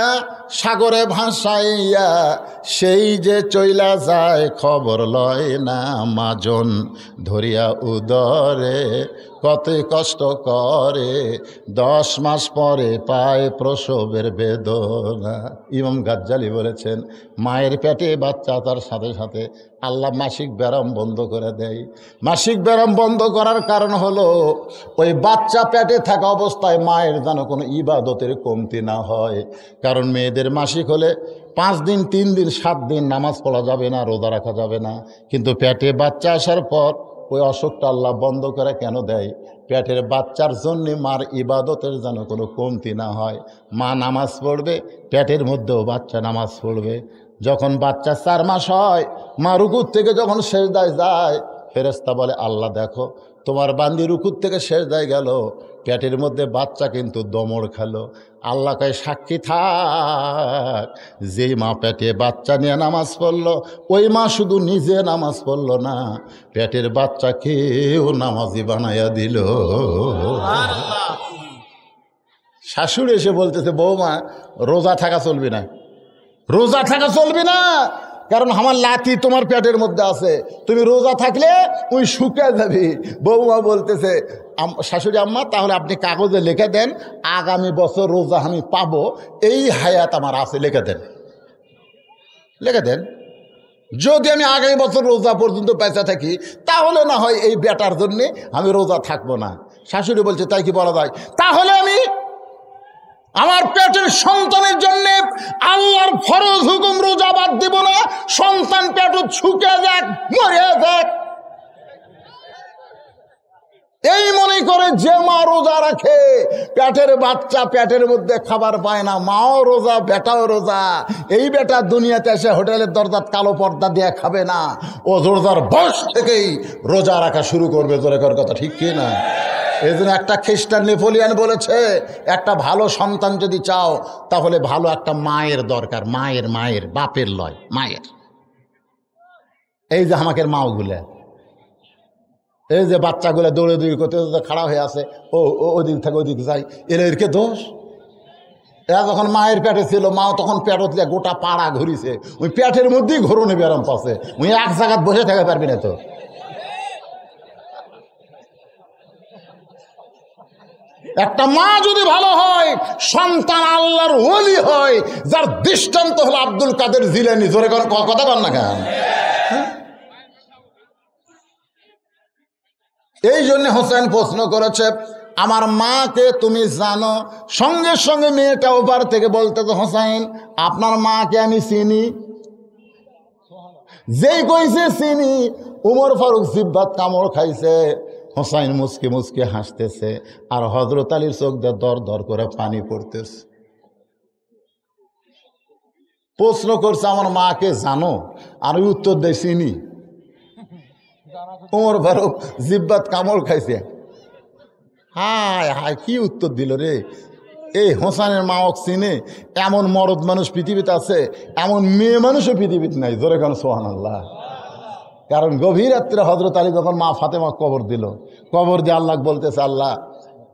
সাগরে ভাসাইয়া সেই যে চইলা যায়, খবর লয় না মাজন ধরিয়া উদরে, কত কষ্ট করে 10 মাস পরে পায় প্রসবের বেদনা। ইমাম গাজ্জালি বলেছেন, মায়ের পেটে বাচ্চা তার সাথে সাথে আল্লাহ মাসিক ব্যারাম বন্ধ করে দেয়। মাসিক ব্যারাম বন্ধ করার কারণ হলো ওই বাচ্চা পেটে থাকা অবস্থায় মায়ের যেন কোনো ইবাদতের কমতি না হয়। কারণ মেয়েদের মাসিক হলে 5 দিন 3 দিন 7 দিন নামাজ পড়া যাবে না, রোজা রাখা যাবে না, কিন্তু পেটে বাচ্চা আসার পর ওই অসুখটা আল্লাহ বন্ধ করে কেন দেয়? পেটের বাচ্চার জন্য মার ইবাদতের যেন কোনো কমতি না হয়। মা নামাজ পড়বে, পেটের মধ্যেও বাচ্চা নামাজ পড়বে। যখন বাচ্চা 4 মাস হয়, মা রুকুর থেকে যখন সেজদায় যায়, ফেরেশতা বলে, আল্লাহ দেখো তোমার বান্দি রুকুর থেকে সেজদায় গেল, পেটের মধ্যে বাচ্চা কিন্তু দমড় খেলো। আল্লাহ কয়, সাক্ষী থাক, যেই মা পেটে বাচ্চা নিয়ে নামাজ পড়লো, ওই মা শুধু নিজে নামাজ পড়লো না, পেটের বাচ্চাকেও নামাজি বানাইয়া দিল। শাশুড়ি এসে বলতেছে, বৌমা রোজা থাকা চলবে না, রোজা থাকা চলবে না, কারণ আমার লাথি তোমার পেটের মধ্যে আছে, তুমি রোজা থাকলে ওই শুকিয়ে যাবি। বৌমা বলতেছে, শাশুড়ি আম্মা, তাহলে আপনি কাগজে লিখে দেন আগামী বছর রোজা আমি পাবো, এই হায়াত আমার আছে, লিখে দেন, লিখে দেন। যদি আমি আগামী বছর রোজা পর্যন্ত বেঁচে থাকি, তাহলে না হয় এই বেটার জন্যে আমি রোজা থাকবো না। শাশুড়ি বলছে, তাই কি বলা যায়? তাহলে আমি আমার পেটের সন্তানের জন্য আল্লাহর ফরজ হুকুম রোজা বাদ দিব না, সন্তান পেট শুকে যাক, মরে যাক। এই মনে করে যে মা রোজা রাখে, পেটের বাচ্চা পেটের মধ্যে খাবার পায় না, মাও রোজা বেটাও রোজা, এই বেটা দুনিয়াতে এসে হোটেলের দরজার কালো পর্দা দিয়ে খাবে না, ও রোজার বয়স থেকেই রোজা রাখা শুরু করবে। তোর কথা ঠিক কি না? এই জন্য একটা খ্রিস্টান নেপোলিয়ান বলেছে, একটা ভালো সন্তান যদি চাও তাহলে ভালো একটা মায়ের দরকার। মায়ের, মায়ের, বাপের লয়, মায়ের। এই যে আমাকে মাওগুলা, এই যে বাচ্চাগুলো দৌড়ে দৌড়ি করতে খাড়া হয়ে আছে, ও ওদিক থেকে ওদিক যাই, এরকে দোষ। এরা যখন মায়ের পেটে ছিল, মা তখন পেটত দিয়ে গোটা পাড়া ঘুরিছে, ওই পেটের মধ্যেই ঘোরণে ব্যারাম পাচ্ছে, ওই এক জায়গায় বসে থাকতে পারবি না। তো একটা মা যদি ভালো হয়, সন্তান আল্লাহর ওলি হয়, যার দৃষ্টান্ত হলো আব্দুল কাদের জিলানী। জোরে কথা কন না কেন? এই জন্য হোসেন প্রশ্ন করেছে, আমার মাকে তুমি জানো? সঙ্গে সঙ্গে মেয়েটা ওপার থেকে বলতে, তো হোসেন আপনার মাকে আমি চিনি। যেই কইছে চিনি, উমর ফারুক জিব্বাত কামড় খাইছে। হোসাইন মুসকে মুসকে হাসতেছে, আর হযরত আলীর চোখ দিয়ে দর দর করে পানি পড়তেছে। প্রশ্ন করছে, আমার মাকে জানো? আর উত্তর দেয় চিনি। উমর ফারুক জিব্বাত কামড় খাইছে। হায় হায়, কি উত্তর দিল রে! এই হোসাইনের মা চিনে? এমন মরদ মানুষ পৃথিবীতে আছে, এমন মেয়ে মানুষও পৃথিবীতে নাই। জোরে কারণ সুবহানাল্লাহ। কারণ গভীর রাত্রে হযরত আলী যখন মা ফাতেমা কবর দিল, কবর দিয়ে আল্লাহ বলতেছে, আল্লাহ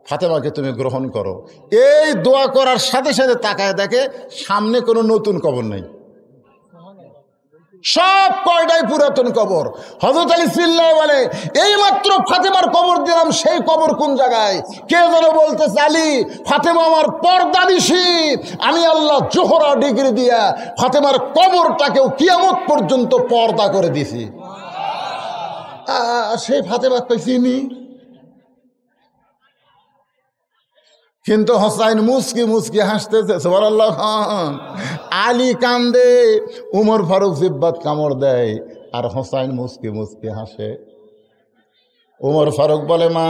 ফাতেমাকে তুমি গ্রহণ করো। এই দোয়া করার সাথে সাথে তাকায় দেখে সামনে কোনো নতুন কবর নেই, সব কয়টাই পুরাতন কবর। হযরত আলী চিল্লায় বলে, এই মাত্র ফাতেমার কবর দিলাম, সেই কবর কোন জায়গায়? কে যেন বলতেছে, আলী ফাতেমা আমার পর্দানিশী, আমি আল্লাহ জোহরা ডিগ্রি দিয়া ফাতেমার কবরটাকেও কিয়ামত পর্যন্ত পর্দা করে দিছি। সেই ফাতেমা কইছিনি। কিন্তু হোসাইন মুসকি মুসকি হাসতেছে, সুবহানাল্লাহ। আলী কান্দে, উমর ফারুক জিব্বাত কামড় দেয়, আর হোসাইন মুসকি মুসকি হাসে। উমর ফারুক বলে, মা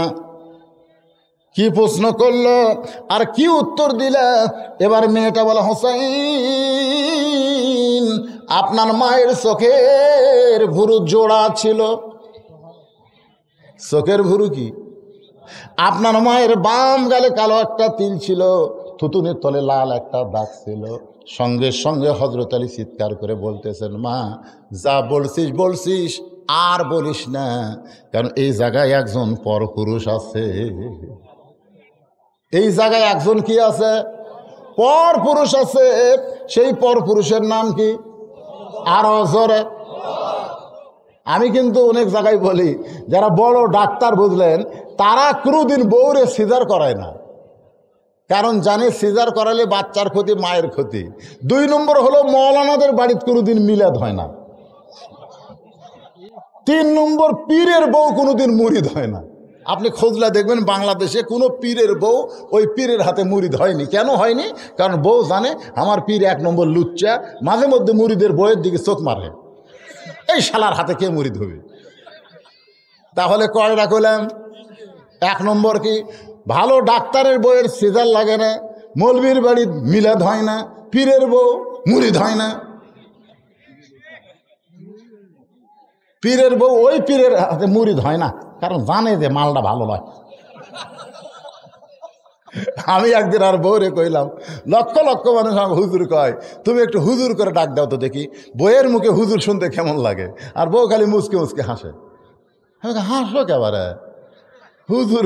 কি প্রশ্ন করলো আর কি উত্তর দিলা? এবার মেয়েটা বলে, হোসাইন আপনার মায়ের চোখের ভুরু জোড়া ছিল। চোখের ভুরু কি? আপনার মায়ের বাম গালে কালো একটা তিল ছিল, থুতুনের তলে লাল একটা দাগ ছিল। সঙ্গে সঙ্গে হযরত আলী চিৎকার করে বলতেছেন, মা যা বলছিস বলছিস, আর বলিস না, কারণ এই জায়গায় একজন পরপুরুষ আছে। এই জায়গায় একজন কি আছে? পরপুরুষ আছে। সেই পরপুরুষের নাম কি? আরো জোরে। আমি কিন্তু অনেক জায়গায় বলি, যারা বড় ডাক্তার বুঝলেন, তারা কোনোদিন বউরে সিজার করায় না, কারণ জানে সিজার করালে বাচ্চার ক্ষতি, মায়ের ক্ষতি। 2 নম্বর হলো মৌলানাদের বাড়িতে কোনোদিন মিলাদ হয় না। 3 নম্বর পীরের বউ কোনোদিন মুরিদ হয় না। আপনি খোঁজলা দেখবেন বাংলাদেশে কোনো পীরের বউ ওই পীরের হাতে মুরিদ হয়নি। কেন হয়নি? কারণ বউ জানে আমার পীর 1 নম্বর লুচ্চা, মাঝে মধ্যে মুরিদের বউয়ের দিকে চোখ মারে, এই শালার হাতে কে মুরিদ হবে? তাহলে কয়টা কইলাম? 1 নম্বর কি, ভালো ডাক্তারের বউয়ের সিজার লাগে না, মৌলবীর বাড়ি মিলাদ হয় না, পীরের বউ মুরিদ হয় না। পীরের বউ ওই পীরের হাতে মুরিদ হয় না, কারণ জানে যে মালটা ভালো নয়। আমি একদিন আর বউরে কইলাম, লক্ষ লক্ষ মানুষ আমাকে হুজুর কয়, তুমি একটু হুজুর করে ডাক দাও তো দেখি, বইয়ের মুখে হুজুর শুনতে কেমন লাগে। আর বউ খালি মুসকে মুসকে হাসে। আমি হাসো কেবারে, হুজুর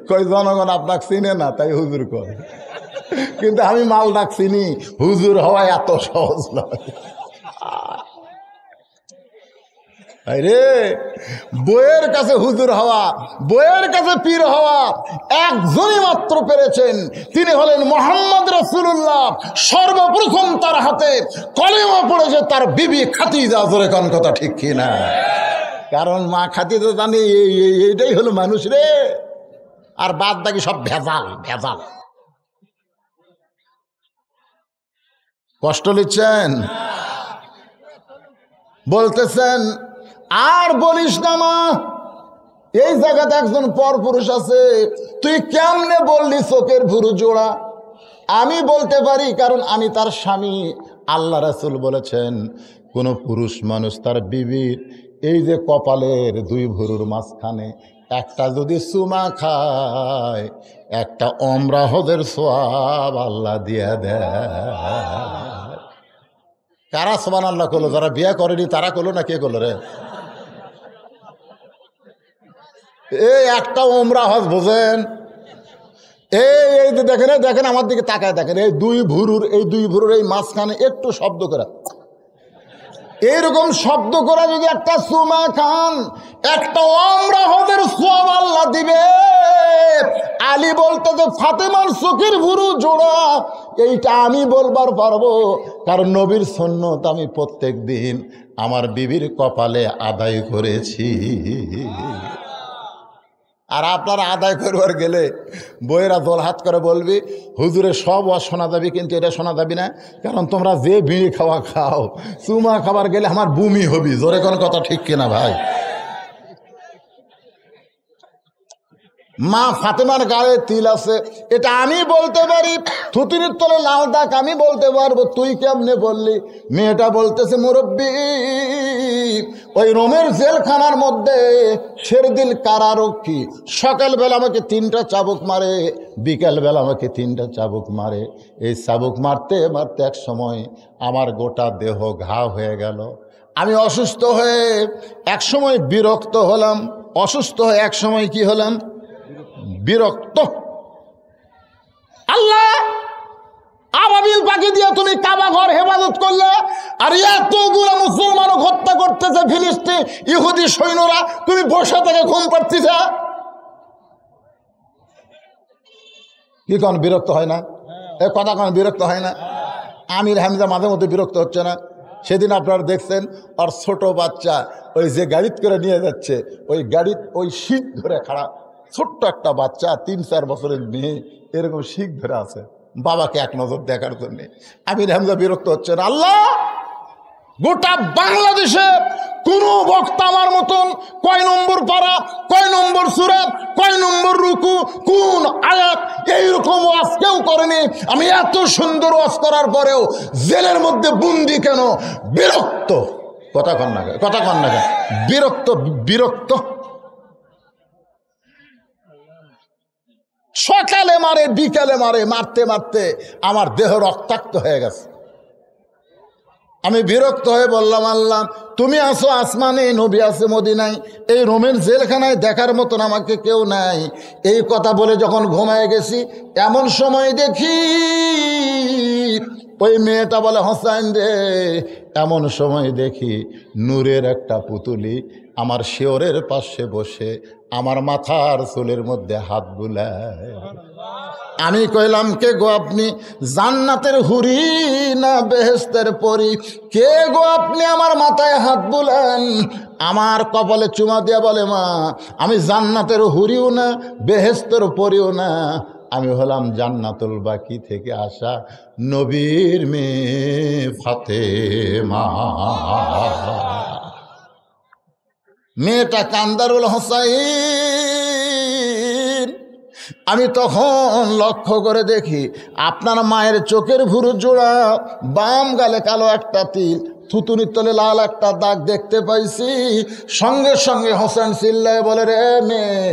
কয় জনগণ আপনাকে চিনে না তাই হুজুর কয়, কিন্তু আমি মাল ডাক চিনি, হুজুর হওয়া এত সহজ নয়। রে বইয়ের কাছে হুজুর হওয়া, বইয়ের কাছে পীর হওয়া একজনই মাত্র পেরেছেন, তিনি হলেন মুহাম্মদ রাসূলুল্লাহ। সর্বপ্রথম তার হাতে কলেমা পড়েছে তার বিবি খাদিজা। জোরে কোন কথা ঠিক কিনা? কারণ মা খাদিজা জানে এইটাই হলো মানুষ রে, আর বাদ বাকি সব ভেজাল ভেজাল। কষ্ট নিচ্ছেন? বলতেছেন আর বলিস না মা, এই জায়গাতে একজন পরপুরুষ আছে, তুই কেমনে বললি চোখের ভুরু জোড়া? আমি বলতে পারি, কারণ আমি তার স্বামী। আল্লাহ রাসূল বলেছেন, কোন পুরুষ মানুষ তার বিবির এই যে কপালের 2 ভুরুর মাঝখানে একটা যদি চুমা খায়, একটা ওমরা হজের সওয়াব আল্লাহ দিয়া দেয়। কারা সুবহানাল্লাহ করলো? যারা বিয়ে করেনি তারা করলো না? কে করলো রে? এই একটা ওমরা হজ বোঝেন? এই যে দেখেন, দেখেন আমার দিকে তাকায় দেখেন, এই 2 ভুরুর এই মাঝখানে একটু শব্দ করা, এইরকম শব্দ করা যদি একটা চুমা খান, একটা ওমরা হজের সওয়াব আল্লাহ দিবে। আলী বলতে যে ফাতেমার চোখের ভুরু জোড়া, এইটা আমি বলবার পারবো, কারণ নবীর সুন্নত আমি প্রত্যেক দিন আমার বিবির কপালে আদায় করেছি। আর আপনারা আদায় করবার গেলে বইয়েরা দোল হাত করে বলবি হুজুরে সব ওয়াজ শোনা যাবি, কিন্তু এটা শোনা যাবি না, কারণ তোমরা যে বিড়ি খাওয়া খাও, চুমা খাবার গেলে আমার বমি হবি। জোরে কোনো কথা ঠিক কিনা ভাই? মা ফাতেমার গায়ে তিল আছে, এটা আমি বলতে পারি। থুতুনির তলে লাল দাগ আমি বলতে পারবো, তুই কেমনে বললি? মেয়েটা বলতেছে মুরব্বি, ওই রোমের জেলখানার মধ্যে শেরদিল কারারক্ষী সকালবেলা আমাকে 3টা চাবুক মারে, বিকালবেলা আমাকে 3টা চাবুক মারে। এই চাবুক মারতে মারতে এক সময় আমার গোটা দেহ ঘা হয়ে গেল। আমি অসুস্থ হয়ে এক সময় বিরক্ত হলাম, অসুস্থ হয়ে এক সময় কি হলাম? বিরক্ত। আল্লাহ আবাবিল পাখি দিয়ে তুমি কাবা ঘর হেফাজত করলে, আর এতগুলো মুসলমান হত্যা করতেছে ফিলিস্তিন ইহুদি সৈন্যরা, তুমি বসে থেকে ঘুম পাচ্ছিস? কি কোন বিরক্ত হয় না? এ কথা কোন বিরক্ত হয় না? আমির হামজা মাঝে মধ্যে বিরক্ত হচ্ছে না? সেদিন আপনারা দেখছেন আর ছোট বাচ্চা ওই যে গাড়িত করে নিয়ে যাচ্ছে, ওই গাড়িত ওই শীত ধরে খাড়া, ছোট্ট একটা বাচ্চা 3-4 বছরের মেয়ে এরকম শিখ ধরে আছে বাবাকে এক নজর দেখার জন্যে। আমির হামজা বিরক্ত হচ্ছে না? আল্লাহ গোটা বাংলাদেশে কোন বক্তা আমার মতন কয় নম্বর পারা, কয় নম্বর সূরা, কয় নম্বর রুকু, কোন আয়াত এইরকম ওয়াজ কেউ করেনি। আমি এত সুন্দর ওয়াজ করার পরেও জেলের মধ্যে বন্দি কেন? বিরক্ত। কথা কন না, কথা কন না, বিরক্ত, বিরক্ত। সকালে মারে বিকালে মারে, মারতে মারতে আমার দেহ রক্তাক্ত হয়ে গেছে। আমি বিরক্ত হয়ে বললাম, আল্লাহ তুমি আসো আসমানে, নবী আছে মদিনায়, এই রোমের জেলখানায় দেখার মতন আমাকে কেউ নাই। এই কথা বলে যখন ঘুমায় গেছি, এমন সময় দেখি ওই মেয়েটা বলে হোসাইন রে, এমন সময় দেখি নূরের একটা পুতুলি আমার শিওরের পাশে বসে আমার মাথার চুলের মধ্যে হাত বুলায়। আমি কইলাম, কে গো আপনি? জান্নাতের হুরি না বেহেশতের পরি? কে গো আপনি আমার মাথায় হাত বুলান? আমার কপালে চুমা দিয়া বলে, মা আমি জান্নাতের হুরিও না বেহেশতের পরিও না, আমি হলাম জান্নাতুল বাকি থেকে আসা নবীর মেয়ে ফাতেমা। মেয়েটা কান্দারুল হোসাইন। আমি তখন লক্ষ্য করে দেখি আপনার মায়ের চোখের ভুরু জোড়া, বাম গালে কালো একটা তিল, থুতুনির তলে লাল একটা দাগ দেখতে পাইছি। সঙ্গে সঙ্গে হোসেন চিল্লায় বলে, রে মেয়ে,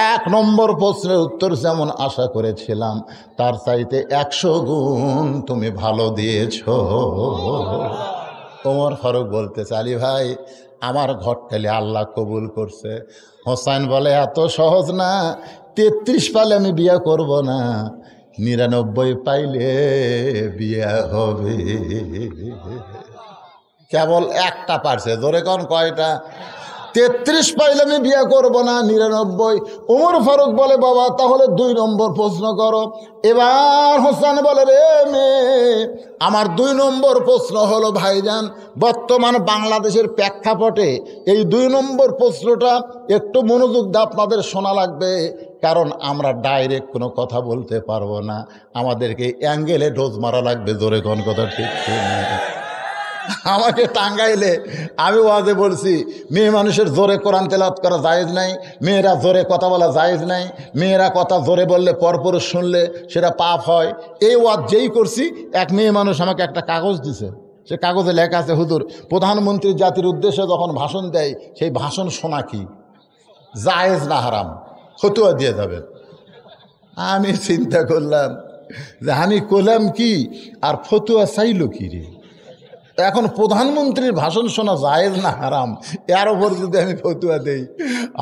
1 নম্বর প্রশ্নের উত্তর যেমন আশা করেছিলাম তার চাইতে 100 গুণ তুমি ভালো দিয়েছ। ওমর ফারুক বলতেছে, আলী ভাই আমার ঘটকালি আল্লাহ কবুল করছে। হোসেন বলে, এত সহজ না, 33 পাইলে আমি বিয়ে করব না, 99 পাইলে বিয়ে হবে। কেবল একটা পারছে। জোরে কোন কয়টা? 33 পাইলে আমি বিয়ে করব না, 99। ওমর ফারুক বলে, বাবা তাহলে 2 নম্বর প্রশ্ন করো। এবার হোসেন বলে, রে মেয়ে, আমার 2 নম্বর প্রশ্ন হলো, ভাইজান বর্তমান বাংলাদেশের প্রেক্ষাপটে এই 2 নম্বর প্রশ্নটা একটু মনোযোগ দিয়ে আপনাদের শোনা লাগবে, কারণ আমরা ডাইরেক্ট কোনো কথা বলতে পারবো না, আমাদেরকে অ্যাঙ্গেলে ডোজ মারা লাগবে। জোরে কোন কথা ঠিক না? আমাকে টাঙ্গাইলে আমি ওয়াজে বলছি, মেয়ে মানুষের জোরে কোরআন তেলাওয়াত করা জায়েজ নাই, মেয়েরা জোরে কথা বলা জায়েজ নাই, মেয়েরা কথা জোরে বললে পরপুরুষ শুনলে সেটা পাপ হয়। এই ওয়াজ যেই করছি, এক মেয়ে মানুষ আমাকে একটা কাগজ দিছে, সে কাগজে লেখা আছে, হুজুর প্রধানমন্ত্রী জাতির উদ্দেশ্যে যখন ভাষণ দেয় সেই ভাষণ শোনা কি জায়েজ না হারাম, ফতুয়া দিয়ে যাবেন। আমি চিন্তা করলাম যে আমি করলাম কি, আর ফতুয়া চাইল কি রে? এখন প্রধানমন্ত্রীর ভাষণ শোনা জায়েজ না হারাম, এর ওপর যদি আমি ফতুয়া দেই,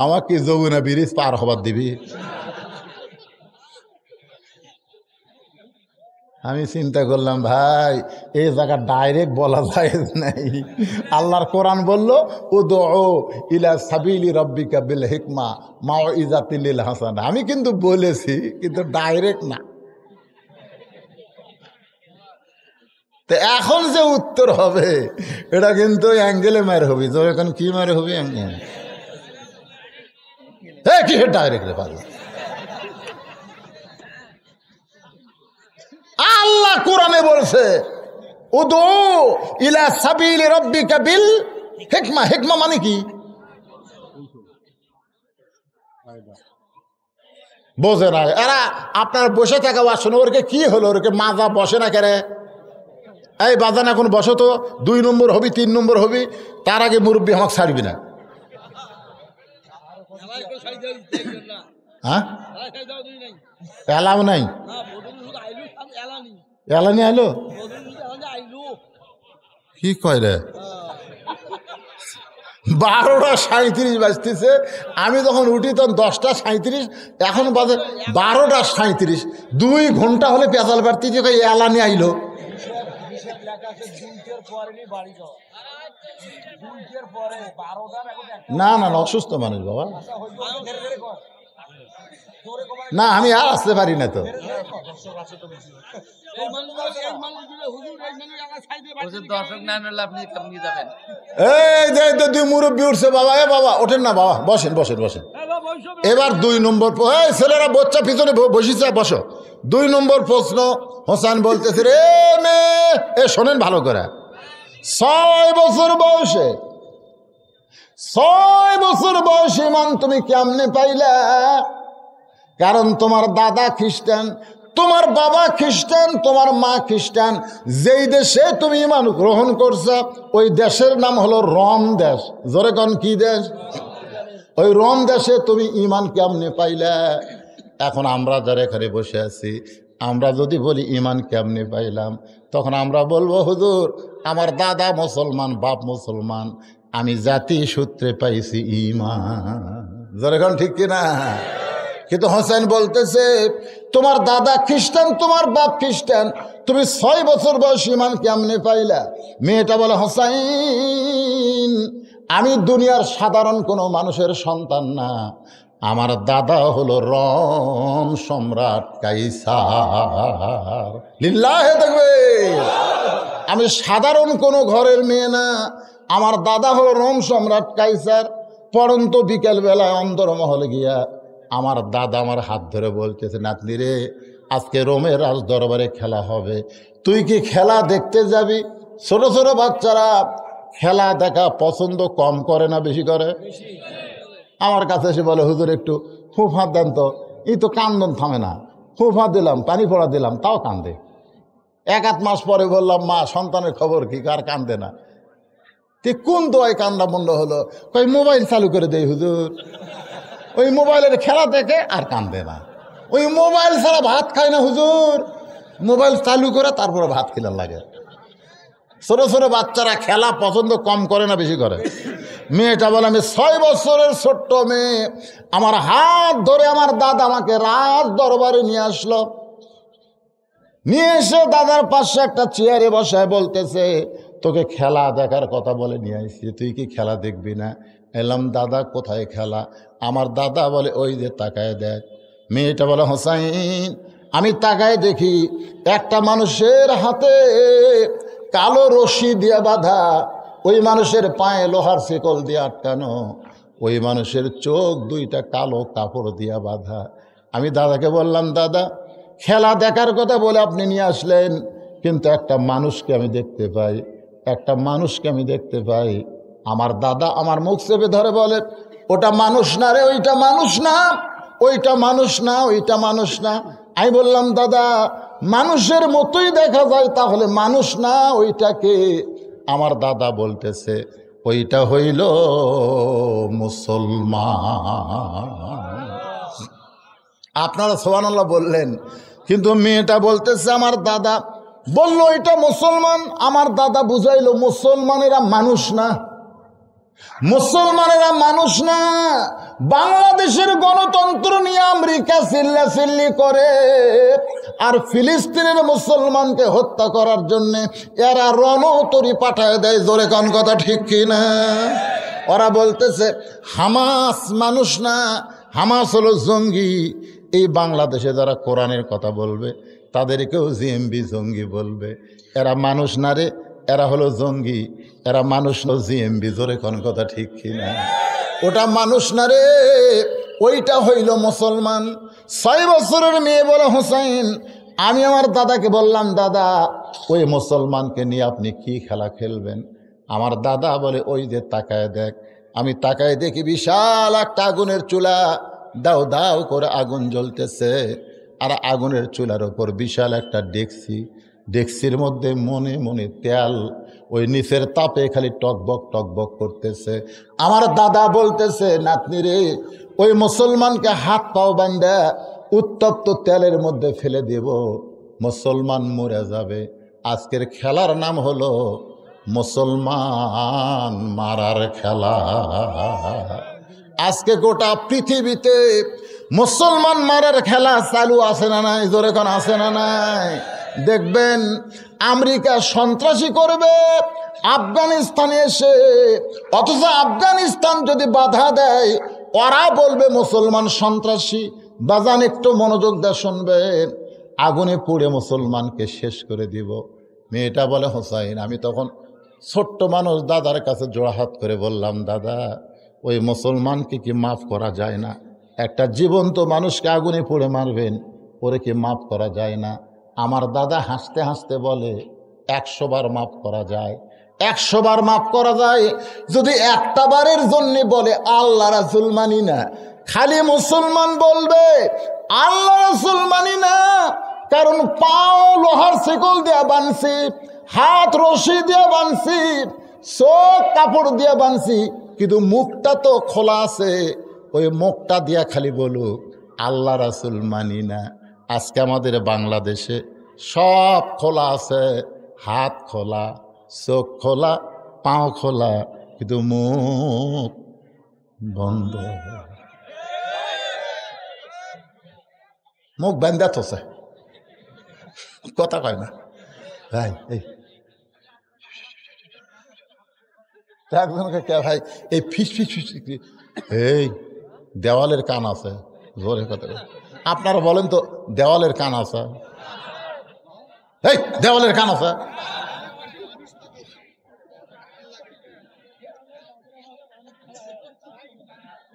আমাকে যমুনা ব্রিজ পার হবার দিবি? আমি চিন্তা করলাম, ভাই এই জায়গা ডাইরেক্ট বলা জায়েজ নাই। আল্লাহর কোরআন বললো, উদউ ইলা সাবিলি রাব্বিকা বিল হিকমা মাউইজাতিল হাসানা। আমি কিন্তু বলেছি, কিন্তু ডাইরেক্ট না। তো এখন যে উত্তর হবে এটা কিন্তু অ্যাঙ্গেলে মার হবে। তো এখন কি মারে হবে? অ্যাঙ্গেল। হে কি হে ডাইরেক্ট রে পাগলা। আল্লাহ কোরআনে বলছে উদু ইলা সাবিলি রাব্বিকা বিল হিকমা। হিকমা মানে কি বোঝে না এরা। আপনার বসে থাকা আসলে ওরকে কি হলো, ওরকে মাজা বসে না কেরে? এই বাজান এখন বসো তো, 2 নম্বর হবি 3 নম্বর হবি, তার আগে মুরব্বী আমাকে ছাড়বি না। হ্যাঁ এলাও নাই, এলানি আইলো কি কয় রে? 12টা 37 বাজতেছে, আমি যখন উঠি তখন 10টা 37, এখন বাজে 12টা 37। 2 ঘন্টা হলে পেঁচাল বাড়তেছে, এলানি আইলো। না না না অসুস্থ মানুষ বাবা, না আমি আর আসতে পারি না তো। এই যে 2 মুরব্বী উঠছে বাবা, এ বাবা ওঠেন না বাবা, বসেন বসেন বসেন। এবার 2 নম্বর, এই ছেলেরা বাচ্চা পিছনে বসিছে, বসো। 2 নম্বর প্রশ্ন হোসেন বলতেছে, রে মেয়ে এ শোনেন ভালো করে, 6 বছর বয়সে 6 বছর বয়সে ইমান তুমি কেমনে পাইলা? কারণ তোমার দাদা খ্রিস্টান, তোমার বাবা খ্রিস্টান, তোমার মা খ্রিস্টান। যেই দেশে তুমি ইমান গ্রহণ করছো ওই দেশের নাম হলো রোম দেশ। জোরে কোন কি দেশ? ওই রোম দেশে তুমি ইমান কেমনে পাইলা? এখন আমরা যারা এখানে বসে আছি, আমরা যদি বলি ইমান কেমনে পাইলাম, তখন আমরা বলবো হুজুর আমার দাদা মুসলমান, বাপ মুসলমান, আমি জাতি সূত্রে পাইছি ইমান। জোরে কোন ঠিক কিনা? কিন্তু হোসেন বলতেছে তোমার দাদা খ্রিস্টান, তোমার বাপ খ্রিস্টান, তুমি 6 বছর বয়স ইমান কেমনে পাইলা? মেয়েটা বলে হোসেন আমি দুনিয়ার সাধারণ কোনো মানুষের সন্তান না, আমার দাদা হলো রোম সম্রাট কাইসার। লিল্লাহে তাকবীর। আমি সাধারণ কোনো ঘরের মেয়ে না, আমার দাদা হলো রোম সম্রাট কাইসার। পরন্ত বিকেলবেলা অন্দরমহলে গিয়া আমার দাদা আমার হাত ধরে বলতেছে, নাতনি রে আজকে রোমের রাজ দরবারে খেলা হবে, তুই কি খেলা দেখতে যাবি? ছোট ছোট বাচ্চারা খেলা দেখা পছন্দ কম করে না বেশি করে? আমার কাছে এসে বলে হুজুর একটু ফুফা দেন তো। এই তো কান্দন থামে না, ফুফা দিলাম, পানি পড়া দিলাম, তাও কান্দে। 1-8 মাস পরে বললাম মা সন্তানের খবর কি, কার কান্দে না? তুই কোন দোয়ায় কান্দা বন্ধ হলো? কই মোবাইল চালু করে দেই হুজুর। ওই মোবাইলের খেলা দেখে আর কান্দে না। ওই মোবাইল ছাড়া ভাত খায় না হুজুর, মোবাইল চালু করে তারপরে ভাত খেলার লাগে। ছোট ছোট বাচ্চারা খেলা পছন্দ কম করে না বেশি করে? মেয়েটা বলে আমি 6 বছরের ছোট্ট মেয়ে, আমার হাত ধরে আমার দাদা আমাকে রাজ দরবারে নিয়ে আসলো। নিয়ে এসে দাদার পাশে একটা চেয়ারে বসায় বলতেছে তোকে খেলা দেখার কথা বলে নিয়ে আসছি, তুই কি খেলা দেখবি না? এলাম দাদা কোথায় খেলা? আমার দাদা বলে ওই যে তাকায় দেখ। মেয়েটা বলে হোসাইন আমি তাকায় দেখি একটা মানুষের হাতে কালো রশি দিয়ে বাঁধা, ওই মানুষের পায়ে লোহার শিকল দিয়ে আটকানো, ওই মানুষের চোখ 2টা কালো কাপড় দিয়ে বাঁধা। আমি দাদাকে বললাম দাদা খেলা দেখার কথা বলে আপনি নিয়ে আসলেন, কিন্তু একটা মানুষকে আমি দেখতে পাই, একটা মানুষকে আমি দেখতে পাই। আমার দাদা আমার মুখ চেপে ধরে বলে ওটা মানুষ না রে, ওইটা মানুষ না, ওইটা মানুষ না, ওইটা মানুষ না। আমি বললাম দাদা মানুষের মতোই দেখা যায়, তাহলে মানুষ না ওইটাকে? আমার দাদা বলতেছে ওইটা হইল মুসলমান। আপনারা সুবহানাল্লাহ বললেন, কিন্তু মেয়েটা বলতেছে আমার দাদা বলল এটা মুসলমান। আমার দাদা বুঝাইল মুসলমানেরা মানুষ না, মুসলমানেরা মানুষ না। বাংলাদেশের গণতন্ত্র নিয়ে আমেরিকা চিল্লাচিল্লি করে, আর ফিলিস্তিনের মুসলমানকে হত্যা করার জন্যে এরা রণতরী পাঠায় দেয়। জোরে কোন কথা ঠিক কিনা? ওরা বলতেছে হামাস মানুষ না, হামাস হলো জঙ্গি। এই বাংলাদেশে যারা কোরআনের কথা বলবে তাদেরকেও জিএমবি জঙ্গি বলবে। এরা মানুষ না রে, এরা হলো জঙ্গি, এরা মানুষ না জিএমবি। জোরে কোন কথা ঠিক কিনা? ওটা মানুষ না রে, ওইটা হইল মুসলমান। 6 বছরের মেয়ে বলে, হুসাইন আমি আমার দাদাকে বললাম, দাদা ওই মুসলমানকে নিয়ে আপনি কি খেলা খেলবেন? আমার দাদা বলে, ওই যে তাকায় দেখ। আমি তাকায় দেখি বিশাল একটা আগুনের চুলা, দাও দাও করে আগুন জ্বলতেছে, আর আগুনের চুলার ওপর বিশাল একটা ডেকসি, ডেকসির মধ্যে মনে মনে তেল ওই নিচের তাপে খালি টকবক করতেছে। আমার দাদা বলতেছে, নাতনি রে, ওই মুসলমানকে হাত পাও বান্ধা উত্তপ্ত তেলের মধ্যে ফেলে দেব, মুসলমান মরে যাবে। আজকের খেলার নাম হলো মুসলমান মারার খেলা। আজকে গোটা পৃথিবীতে মুসলমান মারার খেলা চালু আছে না নাই? জোরে কোন আছে না নাই? দেখবেন আমেরিকা সন্ত্রাসী করবে আফগানিস্তানে এসে, অথচ আফগানিস্তান যদি বাধা দেয় ওরা বলবে মুসলমান সন্ত্রাসী। বাজান একটু মনোযোগ দিয়ে শুনবেন, আগুনে পুড়ে মুসলমানকে শেষ করে দিব। মেয়েটা বলে, হোসাইন আমি তখন ছোট্ট মানুষ, দাদার কাছে জোড়াহাত করে বললাম, দাদা ওই মুসলমানকে কি মাফ করা যায় না? একটা জীবন্ত মানুষকে আগুনে পুড়ে মারবেন, ওরে কি মাফ করা যায় না? আমার দাদা হাসতে হাসতে বলে, 100 বার মাফ করা যায়, 100 বার মাফ করা যায়। যদি একটা বারের জন্য বলে আল্লাহ রাসূল মানি না, খালি মুসলমান বলবে আল্লাহ রাসূল মানি না, কারণ পাও লোহার শিকল দিয়ে বানছি, হাত রশি দিয়ে বানছি, চোখ কাপড় দিয়ে বানছি, কিন্তু মুখটা তো খোলা আছে, ওই মুখটা দিয়া খালি বলুক আল্লাহ রাসূল মানি না। আজকে আমাদের বাংলাদেশে সব খোলা আছে, হাত খোলা, চোখ খোলা, পাও খোলা, কিন্তু মুখ বন্ধ। মুখ বেঁধে থসে, কথা কয় না ভাই। একজনকে কে ভাই এই ফিস ফিস ফিস, এই দেওয়ালের কান আছে, জোরে কথা। আপনারা বলেন তো দেওয়ালের কান আছে? এই দেওয়ালের কান আছে?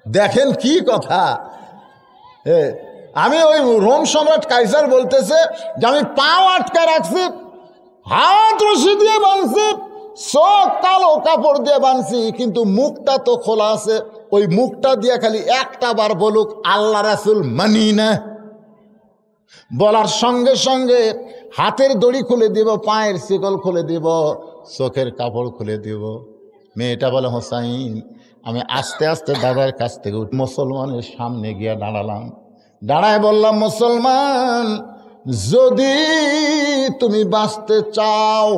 দেখেন কি কথা। আমি ওই রোম সম্রাট কাইসার বলতেছে যে আমি পাও আটকা রাখছি, হাত রশি দিয়ে বাঁধছি, চোখ কালো কাপড় দিয়ে বাঁধছি, কিন্তু মুখটা তো খোলা আছে। ওই মুখটা দিয়ে খালি একটা বার বলুক আল্লাহ রাসূল মানি না। বলার সঙ্গে সঙ্গে হাতের দড়ি খুলে দিব, পায়ের শিকল খুলে দিব, চোখের কাপড় খুলে দিব। মেয়েটা বলে, হোসাইন আমি আস্তে আস্তে দাদার কাছ থেকে মুসলমানের সামনে গিয়ে দাঁড়ালাম। দাঁড়ায় বললাম, মুসলমান যদি তুমি বাঁচতে চাও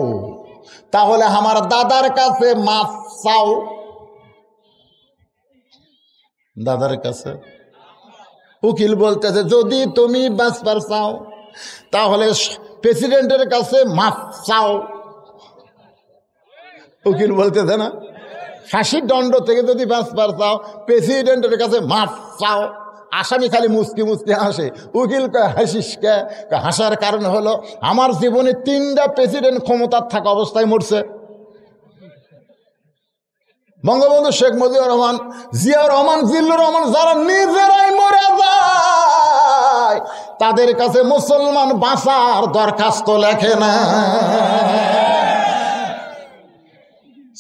তাহলে আমার দাদার কাছে মাফ চাও। দাদার কাছে উকিল বলতেছে যদি তুমি বাঁচবার চাও তাহলে প্রেসিডেন্টের কাছে মাফ চাও। উকিল বলতেছে না, ফাঁসির দণ্ড থেকে যদি বাঁচবার চাও প্রেসিডেন্টের কাছে মাফ চাও। আসামি খালি মুচকি মুচকি হাসে। উকিল কয় হাসিস কে? হাসার কারণ হলো আমার জীবনে 3টা প্রেসিডেন্ট ক্ষমতার থাকা অবস্থায় মরছে। বঙ্গবন্ধু শেখ মুজিবুর রহমান, জিয়াউর রহমান, জিল্লুর রহমান, যারা নিজেরাই মরে যায় তাদের কাছে মুসলমান বাঁচার দরখাস্ত লেখে না।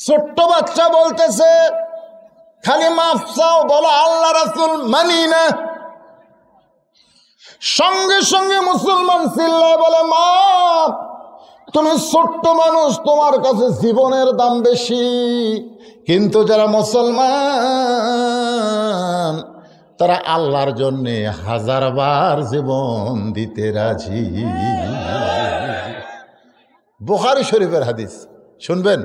ছোট্ট বাচ্চা বলতেছে খালি মাফ চাও, বলো আল্লাহ রাসূল মানি না। সঙ্গে সঙ্গে মুসলমান চিল্লায় বলে, মাফ, তুমি ছোট্ট মানুষ, তোমার কাছে জীবনের দাম বেশি, কিন্তু যারা মুসলমান তারা আল্লাহর জন্যে 1000 বার জীবন দিতে রাজি। বুখারী শরীফের হাদিস শুনবেন।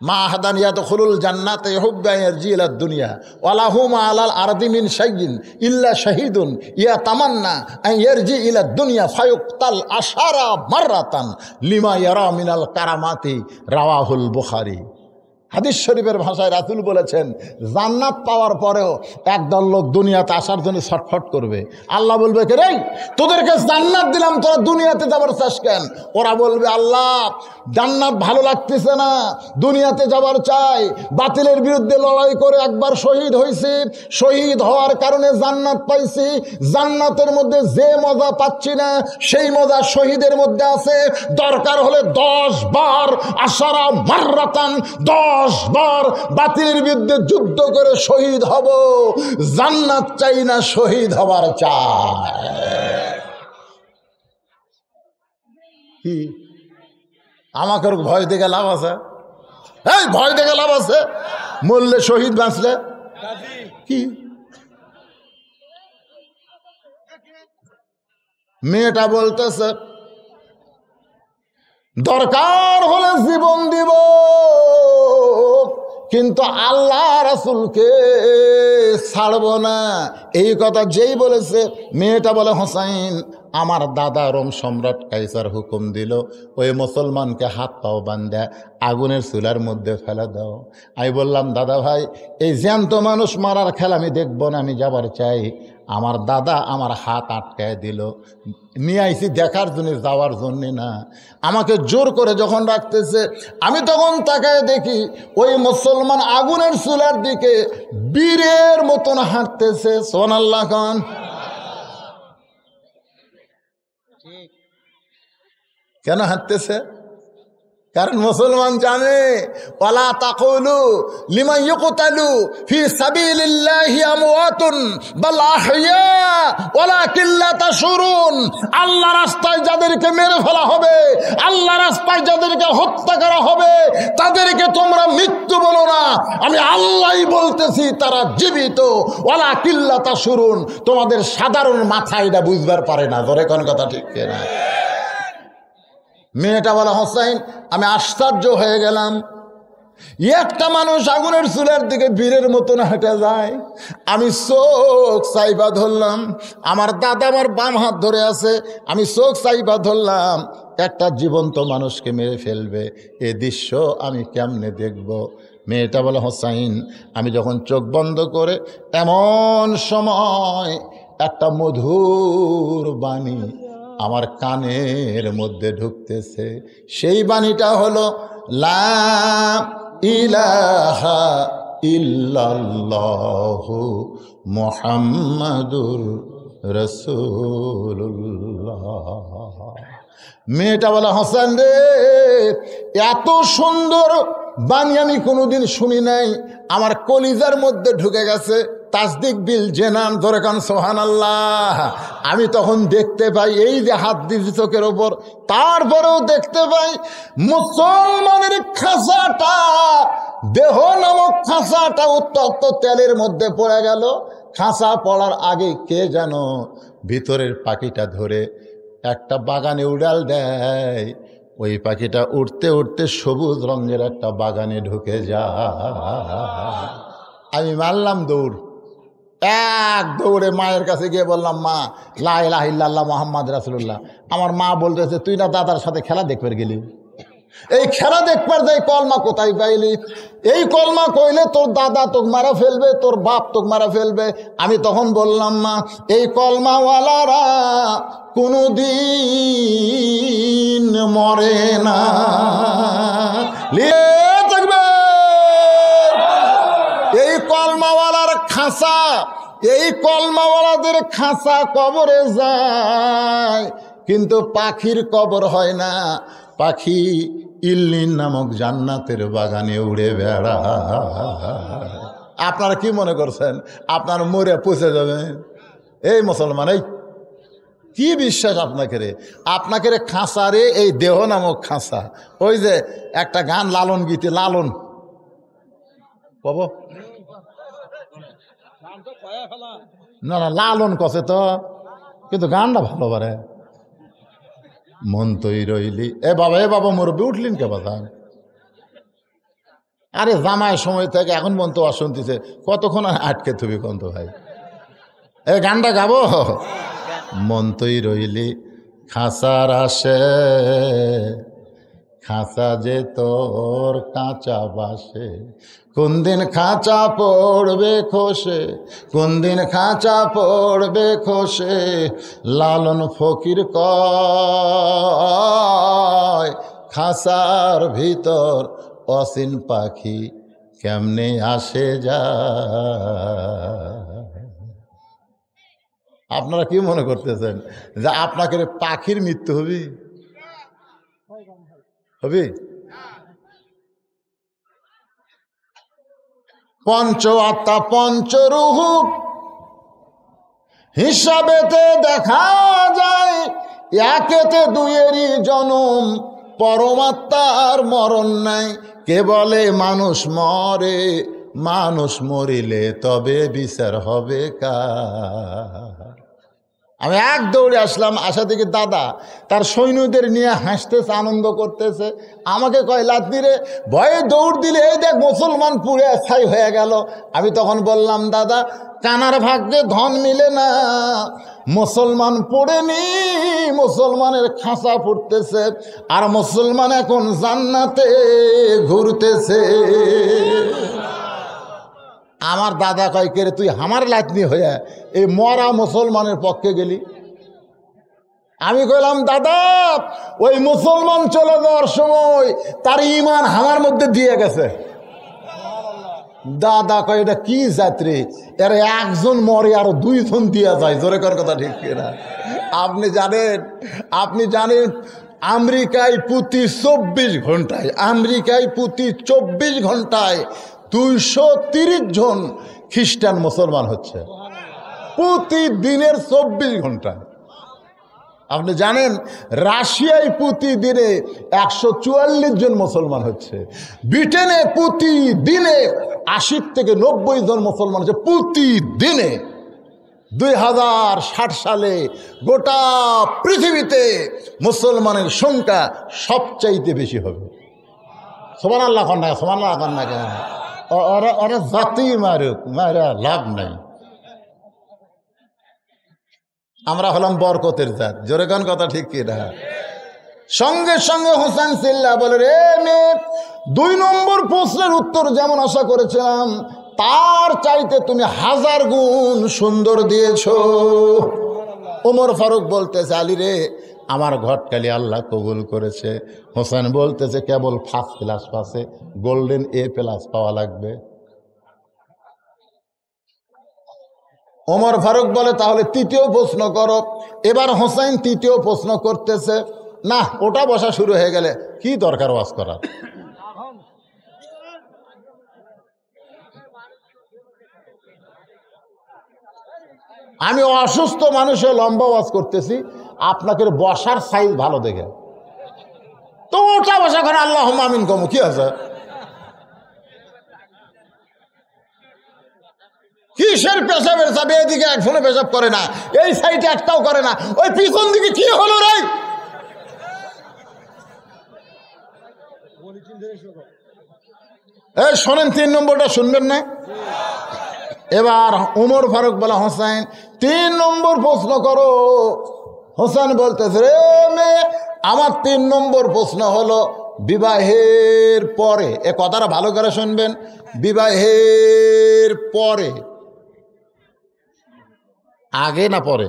মা আহাদান ইয়াদখুলুল জান্নাতা ইহুব্বু আন ইয়ারজি ইলা দুনিয়া ওয়া লাহু মা আলাল আরদি মিন শাইইন ইল্লা শাহীদুন ইয়াতামান্না আন ইয়ারজি ইলা দুনিয়া ফায়ুকতাল আশারা মাররাতান লিমা ইয়ারা মিনাল কারামাতি, রাওয়াহুল বুখারী। হাদিস শরীফের ভাষায় রাসূল বলেছেন, জান্নাত পাওয়ার পরেও একদল লোক দুনিয়াতে আসার জন্য ছটফট করবে। আল্লাহ বলবে, কে রে, তোদেরকে জান্নাত দিলাম, তোরা দুনিয়াতে যাবার চাস কেন? ওরা বলবে, আল্লাহ জান্নাত ভালো লাগতেছে না, দুনিয়াতে যাবার চাই। বাতিলের বিরুদ্ধে লড়াই করে একবার শহীদ হয়েছি, শহীদ হওয়ার কারণে জান্নাত পাইছি। জান্নাতের মধ্যে যে মজা পাচ্ছি না সেই মজা শহীদের মধ্যে আছে। দরকার হলে 10 বার আশারা মাররাতান, 10 বার বাতিলের বিরুদ্ধে যুদ্ধ করে শহীদ হব। জান্নাত চাই না, শহীদ হবার চাই। কি আমাকে ভয় দেখে লাভ আছে? এই ভয় দেখে লাভ আছে? মরলে শহীদ, বাঁচলে কি? মেয়েটা বলতেছে, দরকার হলে জীবন দিব, কিন্তু আল্লাহ রাসূলকে ছাড়ব না। এই কথা যেই বলেছে, মেয়েটা বলে, হোসাইন, আমার দাদা রোম সম্রাট কাইসার হুকুম দিল ওই মুসলমানকে হাত পাও বান্ধা আগুনের চুলার মধ্যে ফেলে দাও। আমি বললাম, দাদা ভাই, এই জ্যান্ত মানুষ মারার খেলা আমি দেখব না, আমি যাবার চাই। আমার দাদা আমার হাত আটকায় দিল, নিয়ে আইছি দেখার জন্য, যাওয়ার জন্যে না। আমাকে জোর করে যখন রাখতেছে, আমি তখন তাকায় দেখি ওই মুসলমান আগুনের চুলার দিকে বীরের মতন হাঁটতেছে। সুবহানাল্লাহ খান। কেন হাঁটতেছে? কারণ মুসলমান জানে, ওয়ালা তাকুলু লিমান ইউকতালু ফি সাবিলিল্লাহি আমওয়াতুন বাল আহইয়া ওয়ালাকিন লা তাশউরুন। আল্লাহ রাস্তায় যাদেরকে মেরে ফেলা হবে, আল্লাহ রাস্তায় যাদেরকে হত্যা করা হবে, তাদেরকে তোমরা মৃত্যু বলো না, আমি আল্লাহই বলতেছি তারা জীবিত। ওয়ালাকিন লা তাশউরুন, তোমাদের সাধারণ মাথা এটা বুঝবার পারে না। ধরে কোন কথা ঠিক কিনা? মেয়েটা বলে, হোসাইন, আমি আশ্চর্য হয়ে গেলাম, একটা মানুষ আগুনের চুলার দিকে বীরের মতন হেঁটে যায়। আমি চোখ চাইবা ধরলাম, আমার দাদা আমার বাম হাত ধরে আছে, আমি চোখ চাইবা ধরলাম, একটা জীবন্ত মানুষকে মেরে ফেলবে। এ দৃশ্য আমি কেমনে দেখব? মেয়েটা বলে, হোসাইন, আমি যখন চোখ বন্ধ করে এমন সময় একটা মধুর বাণী আমার কানের মধ্যে ঢুকতেছে। সেই বাণীটা হলো, লা ইলাহা ইল্লাল্লাহু মুহাম্মাদুর রাসূলুল্লাহ। মেয়েটা বলে, হাসান রে, এত সুন্দর বাণী আমি কোনোদিন শুনি নাই, আমার কলিজার মধ্যে ঢুকে গেছে। তাসদিক বিল জেনান, ধরে কান সুবহানাল্লাহ। আমি তখন দেখতে পাই, এই যে হাত দিয়েছি চোখের ওপর, তারপরেও দেখতে পাই মুসলমানের খাঁচাটা, দেহ নামক খাঁচাটা উত্তপ্ত তেলের মধ্যে পড়ে গেল। খাঁচা পড়ার আগে কে যেন ভিতরের পাখিটা ধরে একটা বাগানে উড়াল দেয়। ওই পাখিটা উঠতে উঠতে সবুজ রঙের একটা বাগানে ঢুকে যায়। আমি মারলাম দৌড়, এক দৌড়ে মায়ের কাছে গিয়ে বললাম, মা, লা ইলাহা ইল্লাল্লাহ মুহাম্মাদ রাসূলুল্লাহ। আমার মা বলতেছে, তুই না দাদার সাথে খেলা দেখবার গেলি? এই খেলা দেখবার যাই কলমা কোথায় পাইলি? এই কলমা কইলে তোর দাদা তোকে মারা ফেলবে, তোর বাপ তোকে মারা ফেলবে। আমি তখন বললাম, মা, এই কলমাওয়ালারা কোনদিন মরে না। এই কলমাওয়ালার খাঁচা, এই কলমাওয়ালাদের খাঁচা কবরে যায়, কিন্তু পাখির কবর হয় না। পাখি ইল্লিন নামক জান্নাতের বাগানে উড়ে বেড়ায়। আপনারা কি মনে করছেন আপনার মরে পচে যাবেন? এই মুসলমান, এই কি বিশ্বাস আপনাকে রে? আপনাকে রে খাঁচা রে, এই দেহ নামক খাঁচা। ওই যে একটা গান, লালন গীতি, লালন কব না, না লালন কষে তো, কিন্তু গানটা ভালো পারে। মন তৈ রইলি, এ বাবা মুরব্বী উঠলিন কে বাধা? আরে জামায় সময় থেকে এখন মন তো অশুনতিছে, কতক্ষণ আটকে থুবি কন্ত ভাই? এ গানটা গাবো। মন তৈ রইলি খাঁচার আসে, খাঁচা যে তোর কাঁচা বাসে, কোন দিন খাঁচা পড়বে খসে, কোন দিন খাঁচা পড়বে খসে। লালন ফকির কয় খাঁচার ভিতর অসীন পাখি কেমনে আসে যায়। আপনারা কি মনে করতেছেন যে আপনাকে পাখির মৃত্যু হবে? হবে? পঞ্চ আত্মা পঞ্চরূহ হিসাবেতে দেখা যায়, একেতে দুইয়েরই জনম, পরমাত্মার মরণ নাই। কে বলে মানুষ মরে, মানুষ মরিলে তবে বিচার হবে কার। আমি এক দৌড়ে আসলাম, আসা থেকে দাদা তার সৈন্যদের নিয়ে হাসতেছে, আনন্দ করতেছে। আমাকে কয় লাতনি রে, ভয়ে দৌড় দিলে এই দেখ মুসলমান পুড়ে ছাই হয়ে গেল। আমি তখন বললাম, দাদা কানার ভাগ্যে ধন মিলে না, মুসলমান পড়েনি, মুসলমানের খাঁচা পড়তেছে, আর মুসলমান এখন জান্নাতে ঘুরতেছে। আমার দাদা কয় কে রে, তুই আমার লাতনি হয়ে এই মরা মুসলমানের পক্ষে গেলি? আমি কইলাম, দাদা ওই মুসলমান চলে যাওয়ার সময় তার ঈমান আমার মধ্যে দিয়ে গেছে। দাদা কয় এটা কি যাত্রী, এর একজন মরে আর দুইজন দিয়া যায়। জোরে কর কথা ঠিক কিনা? আপনি জানেন আমেরিকায় প্রতি 24 ঘন্টায়, আমেরিকায় প্রতি 24 ঘন্টায় 230 জন খ্রিস্টান মুসলমান হচ্ছে প্রতিদিনের 24 ঘন্টায়। আপনি জানেন রাশিয়ায় প্রতিদিনে 144 জন মুসলমান হচ্ছে। ব্রিটেনে প্রতিদিনে 80 থেকে 90 জন মুসলমান হচ্ছে প্রতিদিনে। 2060 সালে গোটা পৃথিবীতে মুসলমানের সংখ্যা সবচাইতে বেশি হবে। সুবহানাল্লাহ কন্যা, সুবহানাল্লাহ কন্যা। কেন ওরা জাতি মারুক, মারা লাভ নাই। আমরা হলাম বরকতের জাত। জোরে কোন কথা ঠিক কি না? সঙ্গে সঙ্গে হোসেন সিল্লা বলে, রে মেয়ে, 2 নম্বর প্রশ্নের উত্তর যেমন আশা করেছিলাম তার চাইতে তুমি 1000 গুণ সুন্দর দিয়েছ। ওমর ফারুক বলতেছে, আলী রে আমার ঘটকালি আল্লাহ কবুল করেছে। হোসেন বলতেছে কেবল ফার্স্ট ক্লাস পাসে গোল্ডেন A+ পাওয়া লাগবে। ওমর ফারুক বলে তাহলে 3য় প্রশ্ন করো। এবার হোসেন 3য় প্রশ্ন করতেছে। না, ওটা বসা শুরু হয়ে গেলে কি দরকার ওয়াজ করার? আমি অসুস্থ মানুষে লম্বা ওয়াজ করতেছি, আপনাকে বসার সাইজ ভালো দেখে তো ওটা বসা করে আল্লাহ আমিন কমু কি আছে? কিসের পেশাবের চাবে? এদিকে একজনে পেশাব করে না, এই সাইডে একটাও করে না, ওই পিছন দিকে কি হলো রে? এই শোনেন, 3 নম্বরটা শুনবেন না? এবার ওমর ফারুক বলা, হোসেন 3 নম্বর প্রশ্ন করো। হোসেন বলতেছে, রে মেয়ে, আমার 3 নম্বর প্রশ্ন হলো বিবাহের পরে, এ কথাটা ভালো করে শুনবেন, বিবাহের পরে, আগে না পরে?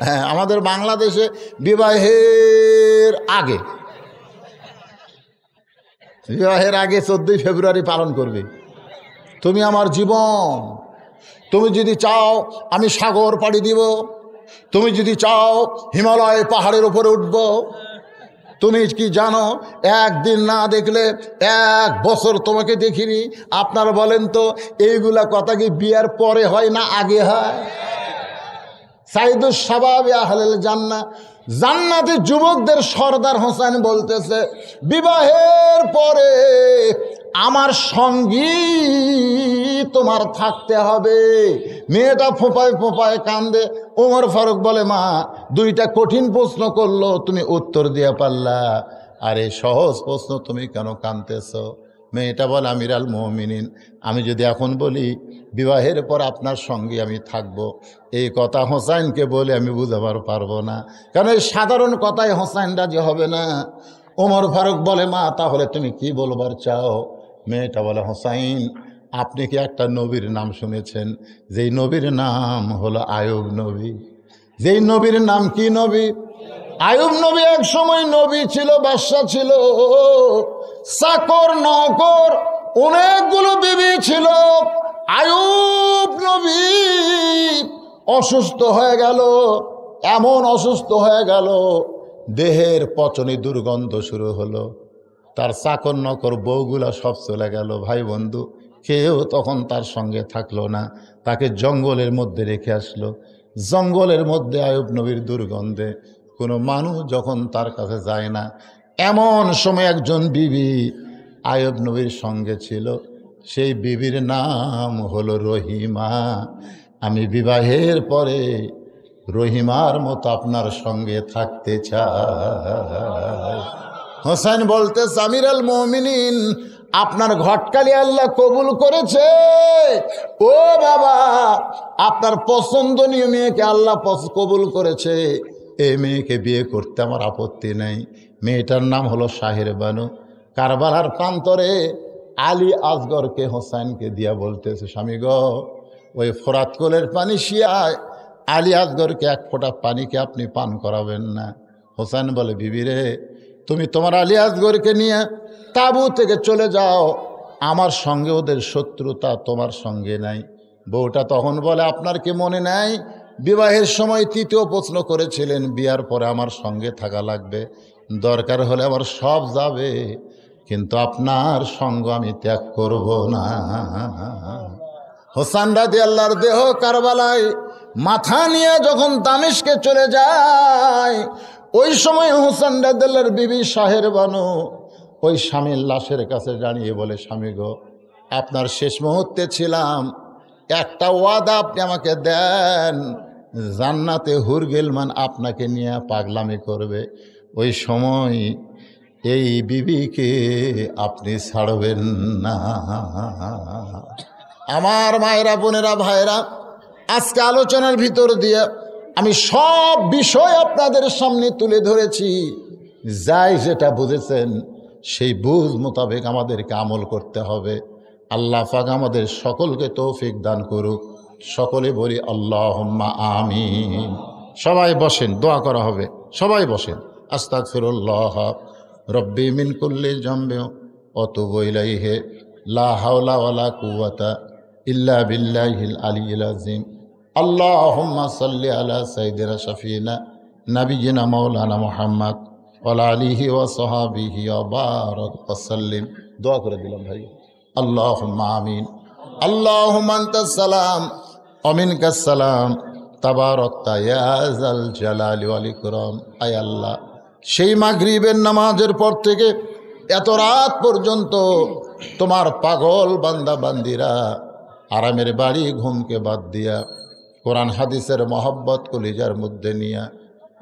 হ্যাঁ, আমাদের বাংলাদেশে বিবাহের আগে, বিবাহের আগে 14 ফেব্রুয়ারি পালন করবে। তুমি আমার জীবন, তুমি যদি চাও আমি সাগর পাড়ি দিব, তুমি যদি চাও হিমালয় পাহাড়ের উপরে উঠব। তুমি কি জানো একদিন না দেখলে 1 বছর তোমাকে দেখিনি। আপনারা বলেন তো এইগুলা কথা কি বিয়ার পরে হয় না আগে হয়? সাইদুস শাবাব আহলেল জান্নাহ, জান্নাতের যুবকদের সর্দার হোসেন বলতেছে, বিবাহের পরে আমার সঙ্গী তোমার থাকতে হবে। মেয়েটা ফোঁপায় ফোঁপায় কান্দে। ওমর ফারুক বলে, মা 2টা কঠিন প্রশ্ন করলো, তুমি উত্তর দিয়ে পারলা, আরে সহজ প্রশ্ন তুমি কেন কাঁদতেছ? মেয়েটা বলে, আমিরাল মুমিনিন, আমি যদি এখন বলি বিবাহের পর আপনার সঙ্গে আমি থাকব, এই কথা হোসাইনকে বলে আমি বুঝাবার পারবো না, কারণ এই সাধারণ কথায় হোসাইন রাজি হবে না। ওমর ফারুক বলে, মা তাহলে তুমি কি বলবার চাও? মেয়েটা বলে, হোসাইন আপনি কি একটা নবীর নাম শুনেছেন? যেই নবীর নাম হলো আয়ুব নবী। যেই নবীর নাম কি নবী? আয়ুব নবী। এক সময় নবী ছিল, বাদশা ছিল, চাকর নকর অনেকগুলো বিবি ছিল। আয়ুব নবী অসুস্থ হয়ে গেল, এমন অসুস্থ হয়ে গেল দেহের পচনী দুর্গন্ধ শুরু হলো। তার চাকর নকর বউগুলা সব চলে গেল। ভাই বন্ধু, কেউ তখন তার সঙ্গে থাকলো না, তাকে জঙ্গলের মধ্যে রেখে আসলো। জঙ্গলের মধ্যে আয়ুব নবীর দুর্গন্ধে কোনো মানুষ যখন তার কাছে যায় না। এমন সময় একজন বিবি আয়ুব নবীর সঙ্গে ছিল, সেই বিবির নাম হলো রহিমা। আমি বিবাহের পরে রহিমার মতো আপনার সঙ্গে থাকতে চাই। হোসেন বলতে, আমির আল মুমিনিন আপনার ঘটকালি আল্লাহ কবুল করেছে। ও বাবা, আপনার পছন্দনীয় মেয়েকে আল্লাহ কবুল করেছে। এই মেয়েকে বিয়ে করতে আমার আপত্তি নেই। মেয়েটার নাম হলো শাহের বানু। কারবালার প্রান্তরে আলী আসগরকে হোসেনকে দিয়া বলতেছে, স্বামী গো, ওই ফোরাত কোলের পানি শিয়ায় আলী আসগরকে এক ফোঁটা পানিকে আপনি পান করাবেন না? হোসেন বলে, বিবি রে, তুমি তোমার আলী আসগরকে নিয়ে তাঁবু থেকে চলে যাও, আমার সঙ্গে ওদের শত্রুতা তোমার সঙ্গে নাই। বউটা তখন বলে, আপনার কি মনে নাই বিবাহের সময় তৃতীয় প্রশ্ন করেছিলেন, বিয়ার পরে আমার সঙ্গে থাকা লাগবে, দরকার হলে আমার সব যাবে, কিন্তু আপনার সঙ্গ আমি ত্যাগ করব না। হোসেন রাদিয়াল্লাহর দেহ কারবালায় মাথা নিয়ে যখন দামেস্কে চলে যায়, ওই সময় হোসেন রাদিয়াল্লাহর বিবি শাহের বানু ওই স্বামীর লাশের কাছে দাঁড়িয়ে বলে, স্বামী গো, আপনার শেষ মুহূর্তে ছিলাম, একটা ওয়াদা আপনি আমাকে দেন, জান্নাতে হুর গেলমান আপনাকে নিয়ে পাগলামি করবে, ওই সময় এই বিবিকে আপনি ছাড়বেন না। আমার মায়েরা, বোনেরা, ভাইরা, আজকে আলোচনার ভিতর দিয়ে আমি সব বিষয় আপনাদের সামনে তুলে ধরেছি। যাই যেটা বুঝেছেন সেই বুঝ মোতাবেক আমাদেরকে আমল করতে হবে। আল্লাহ পাক আমাদের সকলকে তৌফিক দান করুক। সকলে বলি আল্লাহুম্মা আমিন। সবাই বসেন, দোয়া করা হবে। সবাই বসেন। আস্তাগফিরুল্লাহ রব্বি মিন কুল্লি যামবি ওয়া তুবু ইলাইহি লা হাওলা ওয়ালা কুওয়াতা ইল্লা বিল্লাহিল আলিয়্যিল আযীম। আল্লাহুম্মা সাল্লি আলা সাইয়্যিদিনা শাফিনা নাবিয়িনা মাওলানা মুহাম্মদ ওয়া আলা আলিহি ওয়া সাহবিহি ওয়া বারাক ওয়া সাল্লিম। দোয়া করে দিলাম ভাই। আল্লাহুম্মা আমিন। আল্লাহুম্মা আনতাস সালাম ওয়া মিনকাস সালাম তাবারাকতা ইয়া যাল জালালি ওয়াল ইকরাম। আয় আল্লাহ, সেই মাগরিবের নামাজের পর থেকে এত রাত পর্যন্ত তোমার পাগল বান্দা বান্দিরা আরামের বাড়ি ঘুমকে বাদ দিয়া কোরআন হাদিসের মহব্বত কলিজার মধ্যে নিয়া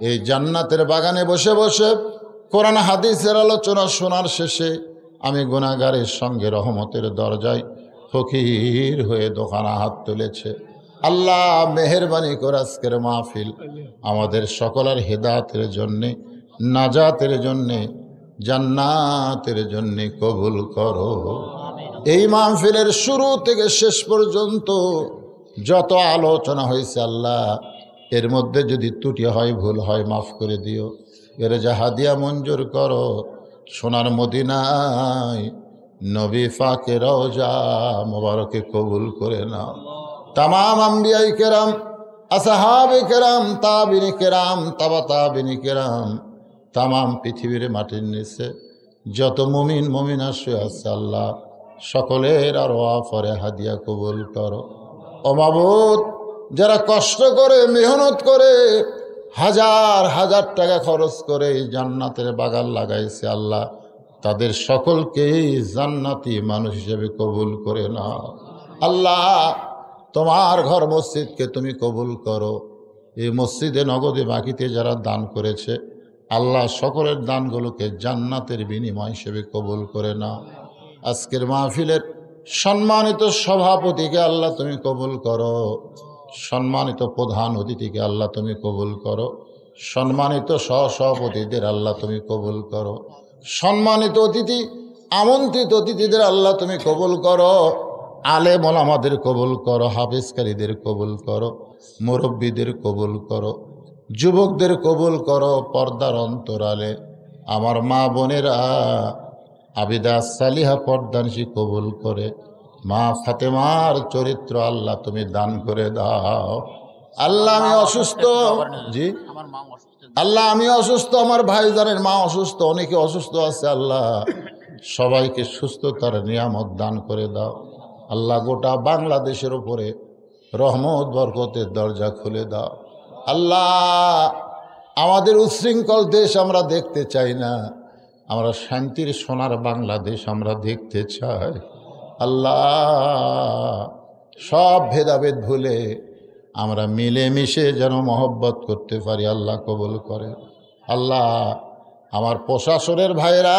এই জান্নাতের বাগানে বসে বসে কোরআন হাদিসের আলোচনা শোনার শেষে আমি গুনাহগারের সঙ্গে রহমতের দরজায় ফকির হয়ে দোকানা হাত তুলেছে। আল্লাহ মেহেরবানি করে আজকের মাহফিল আমাদের সকলের হেদায়েতের জন্যে, নাজাতের জন্যে, জান্নাতের জন্যে কবুল করো। এই মাহফিলের শুরু থেকে শেষ পর্যন্ত যত আলোচনা হয়েছে আল্লাহ, এর মধ্যে যদি ত্রুটি হয়, ভুল হয়, মাফ করে দিও। এর হাদিয়া মঞ্জুর করো। সোনার মদিনায় নবী পাকে রওজা মোবারকে কবুল করে নাও। তামাম আম্বিয়াই কেরাম, আসহাবে কেরাম, তাবিনী কেরাম, তাবা তাবিনী কেরাম, তামাম পৃথিবীর মাটির নিচে যত মুমিন মুমিনা শুয়ে আছে আল্লাহ, সকলের আর ওয়াফরে হাদিয়া কবুল করো। ও মাবুদ, যারা কষ্ট করে মেহনত করে হাজার হাজার টাকা খরচ করে জান্নাতের বাগান লাগাইছে আল্লাহ, তাদের সকলকেই জান্নাতি মানুষ হিসেবে কবুল করে নাও। আল্লাহ, তোমার ঘর মসজিদকে তুমি কবুল করো। এই মসজিদে নগদে বাকিতে যারা দান করেছে আল্লাহ, সকলের দানগুলোকে জান্নাতের বিনিময় হিসেবে কবুল করে নাও। আজকের মাহফিলের সম্মানিত সভাপতিকে আল্লাহ তুমি কবুল করো। সম্মানিত প্রধান অতিথিকে আল্লাহ তুমি কবুল করো। সম্মানিত সহসভাপতিদের আল্লাহ তুমি কবুল করো। সম্মানিত অতিথি, আমন্ত্রিত অতিথিদের আল্লাহ তুমি কবুল করো, আলেম ওলামাদের কবুল করো, হাফেজকারীদের কবুল করো, মুরব্বীদের কবুল করো, যুবকদের কবুল করো, পর্দার অন্তরালে আমার মা বোনেরা আবিদা সালিহা পর্দানসী কবুল করে মা ফাতেমার চরিত্র আল্লাহ তুমি দান করে দাও। আল্লাহ আমি অসুস্থ, জি আল্লাহ আমি অসুস্থ, আমার ভাইজানের মা অসুস্থ, অনেকে অসুস্থ আছে, আল্লাহ সবাইকে সুস্থতার নিয়ামত দান করে দাও। আল্লাহ গোটা বাংলাদেশের উপরে রহমত বরকতের দরজা খুলে দাও। আল্লাহ আমাদের উচ্ছৃঙ্খল দেশ আমরা দেখতে চাই না, আমরা শান্তির সোনার বাংলাদেশ আমরা দেখতে চাই। আল্লাহ সব ভেদাভেদ ভুলে আমরা মিলেমিশে যেন মহব্বত করতে পারি, আল্লাহ কবুল করে। আল্লাহ আমার প্রশাসনের ভাইয়েরা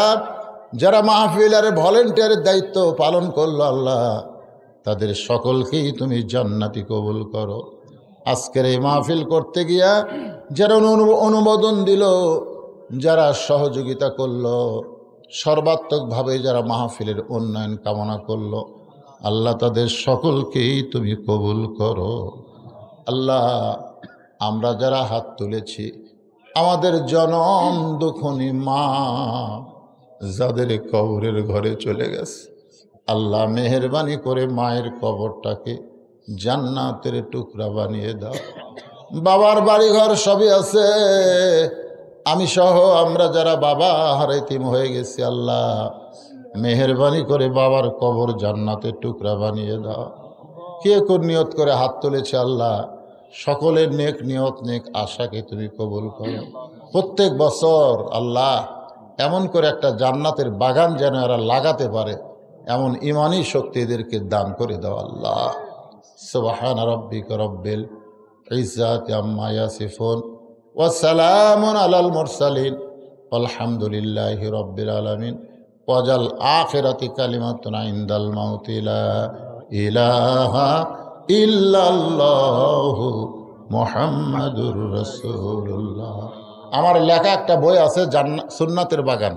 যারা মাহফিলের ভলেন্টিয়ারের দায়িত্ব পালন করলো, আল্লাহ তাদের সকলকেই তুমি জান্নাতি কবুল করো। আজকের এই মাহফিল করতে গিয়া যারা অনুমোদন দিল, যারা সহযোগিতা করলো, সর্বাত্মকভাবে যারা মাহফিলের উন্নয়ন কামনা করলো, আল্লাহ তাদের সকলকেই তুমি কবুল করো। আল্লাহ আমরা যারা হাত তুলেছি, আমাদের জনম দুঃখনী মা যাদের কবরের ঘরে চলে গেছে, আল্লাহ মেহেরবানি করে মায়ের কবরটাকে জান্নাতের টুকরা বানিয়ে দাও। বাবার বাড়িঘর সবই আছে, আমি সহ আমরা যারা বাবা হারাইতিম হয়ে গেছি, আল্লাহ মেহেরবানি করে বাবার কবর জান্নাতের টুকরা বানিয়ে দাও। কে কোন নিয়ত করে হাত তুলেছে, আল্লাহ সকলের নেক নিয়ত নেক আশাকে তুমি কবুল করো। প্রত্যেক বছর আল্লাহ এমন করে একটা জান্নাতের বাগান যেন এরা লাগাতে পারে, এমন ইমানি শক্তি এদেরকে দান করে দাও। আল্লাহ সুবহান রাব্বিকা রব্বিল ইজ্জাতি আম্মা ইয়াসিফুন ওয়া সালামুন আলাল মুরসালিন আলহামদুলিল্লাহি রাব্বিল আলামিন ওয়াজাল আখিরাতি কালিমাতুন ইনদাল মাউতি লা ইলাহা ইল্লাল্লাহু মুহাম্মাদুর রাসূলুল্লাহ। আমার লেখা একটা বই আছে সুন্নাতের বাগান,